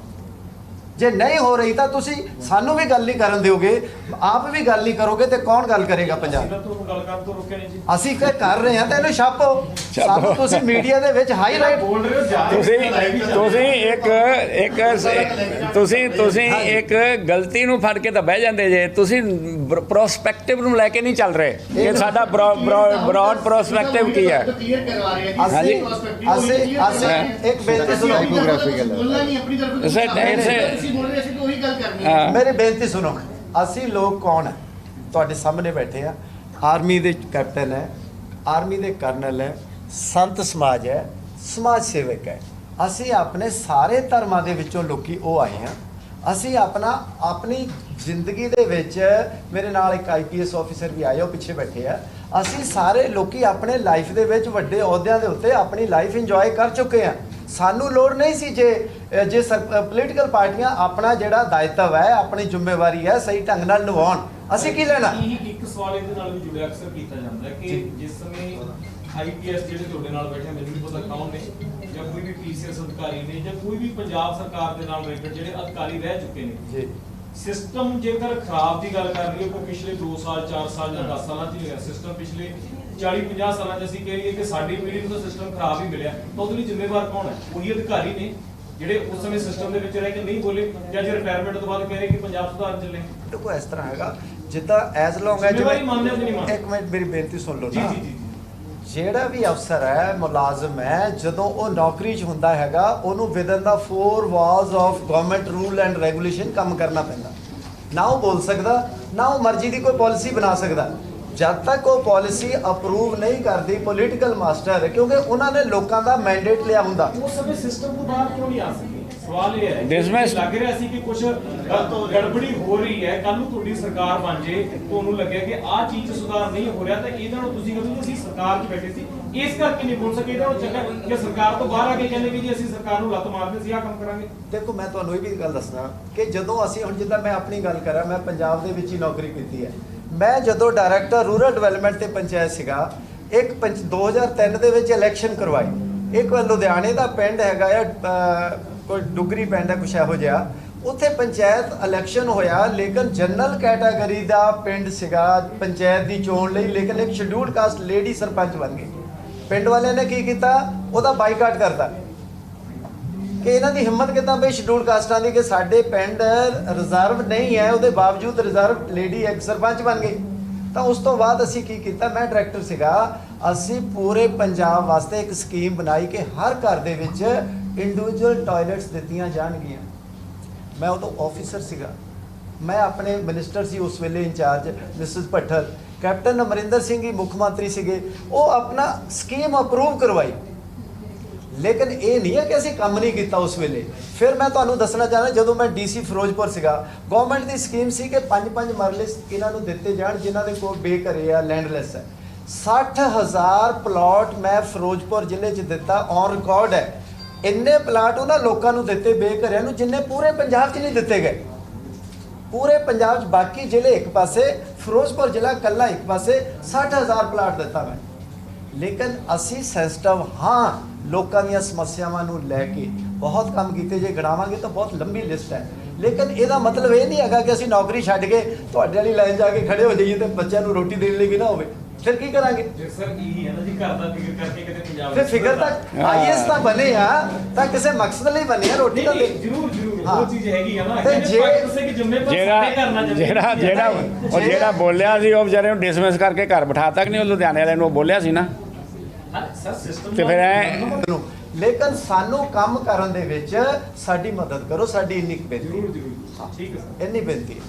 ਜੇ ਨਹੀਂ ਹੋ ਰਹੀ ਤਾਂ ਤੁਸੀਂ ਸਾਨੂੰ ਵੀ ਗੱਲ ਨਹੀਂ ਕਰਨ ਦਿਓਗੇ, ਆਪ ਵੀ ਗੱਲ ਨਹੀਂ ਕਰੋਗੇ, ਤੇ ਕੌਣ ਗੱਲ ਕਰੇਗਾ ਪੰਜਾਬ? ਤੁਹਾਨੂੰ ਗੱਲ ਕਰਨ ਤੋਂ ਰੋਕਿਆ ਨਹੀਂ ਜੀ। ਅਸੀਂ ਕਰ ਰਹੇ ਹਾਂ ਤਾਂ ਇਹਨੂੰ ਛਾਪੋ। ਸਾਨੂੰ ਤੁਸੀਂ ਮੀਡੀਆ ਦੇ ਵਿੱਚ ਹਾਈਲਾਈਟ ਬੋਲ ਰਹੇ ਹੋ ਜ਼ਿਆਦਾ। ਤੁਸੀਂ ਇੱਕ ਗਲਤੀ ਨੂੰ ਫੜ ਕੇ ਤਾਂ ਬਹਿ ਜਾਂਦੇ ਜੇ। ਤੁਸੀਂ ਪ੍ਰੋਸਪੈਕਟਿਵ ਨੂੰ ਲੈ ਕੇ ਨਹੀਂ ਚੱਲ ਰਹੇ ਕਿ ਸਾਡਾ ਬ੍ਰੌਡ ਪ੍ਰੋਸਪੈਕਟਿਵ ਕੀ ਹੈ। ਅਸੀਂ ਇੱਕ ਬੇਨਤੀ ਸੁਣੋ, ਮੇਰੀ ਬੇਨਤੀ ਸੁਣੋ। ਅਸੀਂ ਲੋਕ ਕੌਣ ਹੈ? ਤੁਹਾਡੇ ਸਾਹਮਣੇ ਬੈਠੇ ਆ। ਆਰਮੀ ਦੇ ਕੈਪਟਨ ਹੈ, ਆਰਮੀ ਦੇ ਕਰਨਲ ਹੈ, ਸੰਤ ਸਮਾਜ ਹੈ, ਸਮਾਜ ਸੇਵਕ ਹੈ। ਅਸੀਂ ਆਪਣੇ ਸਾਰੇ ਧਰਮਾਂ ਦੇ ਵਿੱਚੋਂ ਲੋਕੀ ਉਹ ਆਏ ਹਾਂ। ਅਸੀਂ ਆਪਣੀ ਜ਼ਿੰਦਗੀ ਦੇ ਵਿੱਚ, ਮੇਰੇ ਨਾਲ ਇੱਕ IPS ਆਫੀਸਰ ਵੀ ਆਇਆ, ਉਹ ਪਿੱਛੇ ਬੈਠੇ ਆ। ਅਸੀਂ ਸਾਰੇ ਲੋਕੀ ਆਪਣੇ ਲਾਈਫ ਦੇ ਵਿੱਚ ਵੱਡੇ ਅਹੁਦਿਆਂ ਦੇ ਉੱਤੇ ਆਪਣੀ ਲਾਈਫ ਇੰਜੋਏ ਕਰ ਚੁੱਕੇ ਆ। ਸਾਨੂੰ ਲੋੜ ਨਹੀਂ ਸੀ ਜੇ ਪੋਲੀਟੀਕਲ ਪਾਰਟੀਆਂ ਆਪਣਾ ਜਿਹੜਾ ਦਾਇਤਵ ਹੈ, ਆਪਣੀ ਜ਼ਿੰਮੇਵਾਰੀ ਹੈ, ਸਹੀ ਢੰਗ ਨਾਲ ਨਿਭਾਉਣ। ਅਸੀਂ ਕੀ ਲੈਣਾ? ਇੱਕ ਸਵਾਲ ਇਹਦੇ ਨਾਲ ਵੀ ਜੁੜਿਆ ਅਕਸਰ ਕੀਤਾ ਜਾਂਦਾ ਹੈ ਕਿ ਜਿਸ ਸਮੇਂ IPS ਜਿਹੜੇ ਤੁਹਾਡੇ ਨਾਲ ਬੈਠੇ, ਮੈਨੂੰ ਨਹੀਂ ਪਤਾ ਕੌਣ ਨੇ, ਜਾਂ ਕੋਈ ਵੀ PCS ਅਧਿਕਾਰੀ ਨੇ, ਜਾਂ ਕੋਈ ਵੀ ਪੰਜਾਬ ਸਰਕਾਰ ਦੇ ਨਾਲ ਰਿਲੇਟਡ ਜਿਹੜੇ ਅਧਿਕਾਰੀ ਰਹਿ ਚੁੱਕੇ ਨੇ ਜੀ, ਸਿਸਟਮ ਜੇਕਰ ਖਰਾਬ ਦੀ ਗੱਲ ਕਰ ਲਈਏ, ਕੋਈ ਪਿਛਲੇ 2 ਸਾਲ 4 ਸਾਲ ਜਾਂ 10 ਸਾਲਾਂ 'ਚ ਹੀ ਹੋਇਆ ਸਿਸਟਮ, ਪਿਛਲੇ 40-50 ਸਾਲਾਂ 'ਚ ਅਸੀਂ ਕਹੀਏ ਕਿ ਸਾਡੀ ਪੀੜ੍ਹੀ ਨੂੰ ਤਾਂ ਸਿਸਟਮ ਖਰਾਬ ਹੀ ਮਿਲਿਆ, ਤਾਂ ਉਹਦੇ ਲਈ ਜ਼ਿੰਮੇਵਾਰ ਕੌਣ ਹੈ? ਉਹੀ ਅਧਿਕਾਰੀ ਨੇ ਜਿਹੜੇ ਉਸ ਸਮੇਂ ਸਿਸਟਮ ਦੇ ਵਿੱਚ ਰਹਿ ਕੇ ਨਹੀਂ ਬੋਲੇ, ਜਾਂ ਜੇ ਰਿਟਾਇਰਮੈਂਟ ਤੋਂ ਬਾਅਦ ਕਹਿ ਰਹੇ ਕਿ ਪੰਜਾਬ ਸੁਧਾਰ ਚੱਲੇ। ਦੇਖੋ ਇਸ ਤਰ੍ਹਾਂ ਹੈਗਾ, ਜਿੱਦਾਂ ਐਜ਼ ਲੌਂਗ ਐਜ, ਇੱਕ ਮਿੰਟ ਮੇਰੀ ਬੇਨਤੀ ਸੁਣ ਲਓ ਨਾ। ਜਿਹੜਾ ਵੀ ਅਫਸਰ ਹੈ, ਮੁਲਾਜ਼ਮ ਹੈ, ਜਦੋਂ ਉਹ ਨੌਕਰੀ 'ਚ ਹੁੰਦਾ ਹੈਗਾ, ਉਹਨੂੰ within the 4 Waltz of government rule and regulation ਕੰਮ ਕਰਨਾ ਪੈਂਦਾ। ਨਾ ਉਹ ਬੋਲ ਸਕਦਾ, ਨਾ ਉਹ ਮਰਜ਼ੀ ਦੀ ਕੋਈ ਪਾਲਿਸੀ ਬਣਾ ਸਕਦਾ। ਜਦ ਤੱਕ ਉਹ ਪਾਲਿਸੀ ਅਪਰੂਵ ਨਹੀਂ ਕਰਦੀ ਪੋਲੀਟੀਕਲ ਮਾਸਟਰ, ਕਿਉਂਕਿ ਉਹਨਾਂ ਨੇ ਲੋਕਾਂ ਦਾ ਮੈਂਡੇਟ ਲਿਆ ਹੁੰਦਾ। ਉਸ ਸਮੇਂ ਸਿਸਟਮ ਤੋਂ ਬਾਹਰ ਕਿਉਂ ਨਹੀਂ ਆ ਸਕੇ? ਸਵਾਲ ਇਹ ਹੈ, ਲੱਗ ਰਿਹਾ ਸੀ ਕਿ ਕੁਝ ਗੜਬੜੀ ਹੋ ਰਹੀ ਹੈ, ਕੱਲ ਨੂੰ ਤੁਹਾਡੀ ਸਰਕਾਰ ਬਣ ਜੇ, ਤੁਹਾਨੂੰ ਲੱਗਿਆ ਕਿ ਆਹ ਚੀਜ਼ 'ਚ ਸੁਧਾਰ ਨਹੀਂ ਹੋ ਰਿਹਾ, ਤਾਂ ਇਹਨਾਂ ਨੂੰ ਤੁਸੀਂ ਕਹਿੰਦੇ ਅਸੀਂ ਸਰਕਾਰ 'ਚ ਬੈਠੇ ਸੀ, ਇਸ ਕਰਕੇ ਨਹੀਂ ਬੋਲ ਸਕੇ। ਇਹਨਾਂ ਨੂੰ ਚੰਗਾ ਕਿ ਸਰਕਾਰ ਤੋਂ ਬਾਹਰ ਆ ਕੇ ਕਹਿੰਦੇ ਕਿ ਜੀ ਅਸੀਂ ਸਰਕਾਰ ਨੂੰ ਲੱਤ ਮਾਰਦੇ ਸੀ, ਆਹ ਕੰਮ ਕਰਾਂਗੇ। ਦੇਖੋ ਮੈਂ ਤੁਹਾਨੂੰ ਇਹ ਵੀ ਗੱਲ ਦੱਸਣਾ ਕਿ ਜਦੋਂ ਅਸੀਂ ਹੁਣ, ਜਿੱਦਾਂ ਮੈਂ ਆਪਣੀ ਗੱਲ ਕਰਾਂ, ਮੈਂ ਪੰਜਾਬ ਦੇ ਵਿੱਚ ਹੀ ਨੌਕਰੀ ਕੀਤੀ ਹੈ। ਮੈਂ ਜਦੋਂ ਡਾਇਰੈਕਟਰ ਰੂਰਲ ਡਿਵੈਲਪਮੈਂਟ ਤੇ ਪੰਚਾਇਤ ਸੀਗਾ, 2003 ਦੇ ਵਿੱਚ ਇਲੈਕਸ਼ਨ ਕਰਵਾਈ। ਇੱਕ ਲੁਧਿਆਣੇ ਦਾ ਪਿੰਡ ਹੈਗਾ ਆ, ਕੋਈ ਡੁਗਰੀ ਪਿੰਡ ਹੈ ਕੁਛ ਇਹੋ ਜਿਹਾ, ਉੱਥੇ ਪੰਚਾਇਤ ਇਲੈਕਸ਼ਨ ਹੋਇਆ, ਲੇਕਿਨ ਜਨਰਲ ਕੈਟਾਗਰੀ ਦਾ ਪਿੰਡ ਸੀਗਾ ਪੰਚਾਇਤ ਦੀ ਚੋਣ ਲਈ, ਲੇਕਿਨ ਇੱਕ ਸ਼ਡਿਊਲਡ ਕਾਸਟ ਲੇਡੀ ਸਰਪੰਚ ਬਣ ਗਈ। ਪਿੰਡ ਵਾਲਿਆਂ ਨੇ ਕੀ ਕੀਤਾ? ਉਹਦਾ ਬਾਈਕਾਟ ਕਰਤਾ ਕਿ ਇਹਨਾਂ ਦੀ ਹਿੰਮਤ ਕਿੱਦਾਂ ਬਈ ਸ਼ਡਿਊਲਡ ਕਾਸਟਾਂ ਦੀ, ਕਿ ਸਾਡੇ ਪਿੰਡ ਰਿਜ਼ਰਵ ਨਹੀਂ ਹੈ, ਉਹਦੇ ਬਾਵਜੂਦ ਰਿਜ਼ਰਵ ਲੇਡੀ ਇੱਕ ਸਰਪੰਚ ਬਣ ਗਈ। ਤਾਂ ਉਸ ਤੋਂ ਬਾਅਦ ਅਸੀਂ ਕੀ ਕੀਤਾ, ਮੈਂ ਡਾਇਰੈਕਟਰ ਸੀਗਾ, ਅਸੀਂ ਪੂਰੇ ਪੰਜਾਬ ਵਾਸਤੇ ਇੱਕ ਸਕੀਮ ਬਣਾਈ ਕਿ ਹਰ ਘਰ ਦੇ ਵਿੱਚ ਇੰਡੀਵਿਜੂਅਲ ਟਾਇਲਟਸ ਦਿੱਤੀਆਂ ਜਾਣਗੀਆਂ। ਮੈਂ ਉਦੋਂ ਆਫੀਸਰ ਸੀਗਾ, ਮੈਂ ਆਪਣੇ ਮਿਨਿਸਟਰ ਸੀ ਉਸ ਵੇਲੇ incharge Mrs Bhattal, captain Amarinder Singh ਹੀ ਮੁੱਖ ਮੰਤਰੀ ਸੀਗੇ, ਉਹ ਆਪਣਾ ਸਕੀਮ ਅਪਰੂਵ ਕਰਵਾਈ, ਲੇਕਿਨ ਇਹ ਨਹੀਂ ਹੈ ਕਿ ਅਸੀਂ ਕੰਮ ਨਹੀਂ ਕੀਤਾ ਉਸ ਵੇਲੇ। ਫਿਰ ਮੈਂ ਤੁਹਾਨੂੰ ਦੱਸਣਾ ਚਾਹੁੰਦਾ, ਜਦੋਂ ਮੈਂ ਡੀਸੀ ਫਿਰੋਜ਼ਪੁਰ ਸੀਗਾ, ਗਵਰਨਮੈਂਟ ਦੀ ਸਕੀਮ ਸੀ ਕਿ 5-5 ਮਰਲੇ ਇਹਨਾਂ ਨੂੰ ਦਿੱਤੇ ਜਾਣ ਜਿਨ੍ਹਾਂ ਦੇ ਕੋਲ ਬੇਘਰੇ ਆ, ਲੈਂਡਲੈਸ ਹੈ। 60,000 ਪਲਾਟ ਮੈਂ ਫਿਰੋਜ਼ਪੁਰ ਜ਼ਿਲ੍ਹੇ 'ਚ ਦਿੱਤਾ, ਔਨ ਰਿਕਾਰਡ ਹੈ। ਇੰਨੇ ਪਲਾਟ ਉਹਨਾਂ ਲੋਕਾਂ ਨੂੰ ਦਿੱਤੇ ਬੇਘਰਿਆਂ ਨੂੰ ਜਿੰਨੇ ਪੂਰੇ ਪੰਜਾਬ 'ਚ ਨਹੀਂ ਦਿੱਤੇ ਗਏ। ਪੂਰੇ ਪੰਜਾਬ 'ਚ ਬਾਕੀ ਜ਼ਿਲ੍ਹੇ ਇੱਕ ਪਾਸੇ, ਫਿਰੋਜ਼ਪੁਰ ਜ਼ਿਲ੍ਹਾ ਇਕੱਲਾ ਇੱਕ ਪਾਸੇ, 60,000 ਪਲਾਟ ਦਿੱਤਾ ਮੈਂ। ਲੇਕਿਨ ਅਸੀਂ ਸੈਂਸਿਟਿਵ ਹਾਂ ਲੋਕਾਂ ਦੀਆਂ ਸਮੱਸਿਆਵਾਂ ਨੂੰ ਲੈ ਕੇ, ਬਹੁਤ ਕੰਮ ਕੀਤੇ, ਜੇ ਗਿਣਾਵਾਂਗੇ ਤਾਂ ਬਹੁਤ ਲੰਬੀ ਲਿਸਟ ਹੈ। ਲੇਕਿਨ ਇਹਦਾ ਮਤਲਬ ਇਹ ਨਹੀਂ ਹੈਗਾ ਕਿ ਅਸੀਂ ਨੌਕਰੀ ਛੱਡ ਕੇ ਤੁਹਾਡੇ ਵਾਲੀ ਲਾਈਨ ਜਾ ਕੇ ਖੜੇ ਹੋ ਜਾਈਏ ਤੇ ਬੱਚਿਆਂ ਨੂੰ ਰੋਟੀ ਦੇਣ ਲਈ ਵੀ ਨਾ ਹੋਵੇ, ਫਿਰ ਕੀ ਕਰਾਂਗੇ? ਸਰ ਇਹੀ ਹੈ ਨਾ ਜੀ, ਘਰ ਦਾ ਫਿਕਰ ਕਰਕੇ ਕਿਤੇ ਪੰਜਾਬ ਫਿਰ ਫਿਕਰ ਤਾਂ ਆਈਐਸ ਤਾਂ ਬਣੇ ਆ ਤਾਂ ਕਿਸੇ ਮਕਸਦ ਲਈ ਬਣੇ ਆ, ਰੋਟੀ ਤਾਂ ਦੇ। ਜ਼ਰੂਰ ਹਾਂ। ਉਹ ਚੀਜ਼ ਹੈਗੀ ਆ ਨਾ, ਤੇ ਕਹਿੰਦੇ ਪਾਕਿਸਤਾਨ ਦੇ ਜ਼ਿੰਮੇਵਾਰ ਸੱਤੇ ਕਰਨਾ ਚਾਹੀਦਾ। ਜਿਹੜਾ ਬੋਲਿਆ ਸੀ ਉਹ ਵਿਚਾਰੇ ਨੂੰ ਡਿਸਮਿਸ ਕਰਕੇ ਘਰ ਬਿਠਾ ਤੱਕ ਨਹੀਂ, ਉਹ ਲੁਧਿਆਣੇ ਵਾਲੇ ਨੂੰ ਉਹ ਬੋਲਿਆ ਸੀ ਨਾ, ਸਰ ਸਿਸਟਮ ਤੇ ਫਿਰ ਐ ਲੇਕਿਨ ਸਾਨੂੰ ਕੰਮ ਕਰਨ ਦੇ ਵਿੱਚ ਸਾਡੀ ਮਦਦ ਕਰੋ, ਸਾਡੀ ਇੰਨੀ ਕੁ ਬੇਨਤੀ ਹੈ। ਜ਼ਰੂਰ ਠੀਕ ਹੈ ਸਰ। ਇੰਨੀ ਬੇਨਤੀ ਹੈ।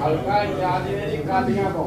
ਹਲਕਾ ਇੰਚਾਰਜ ਨੇ ਜੀ ਕਾਦੀਆਂ ਤੋਂ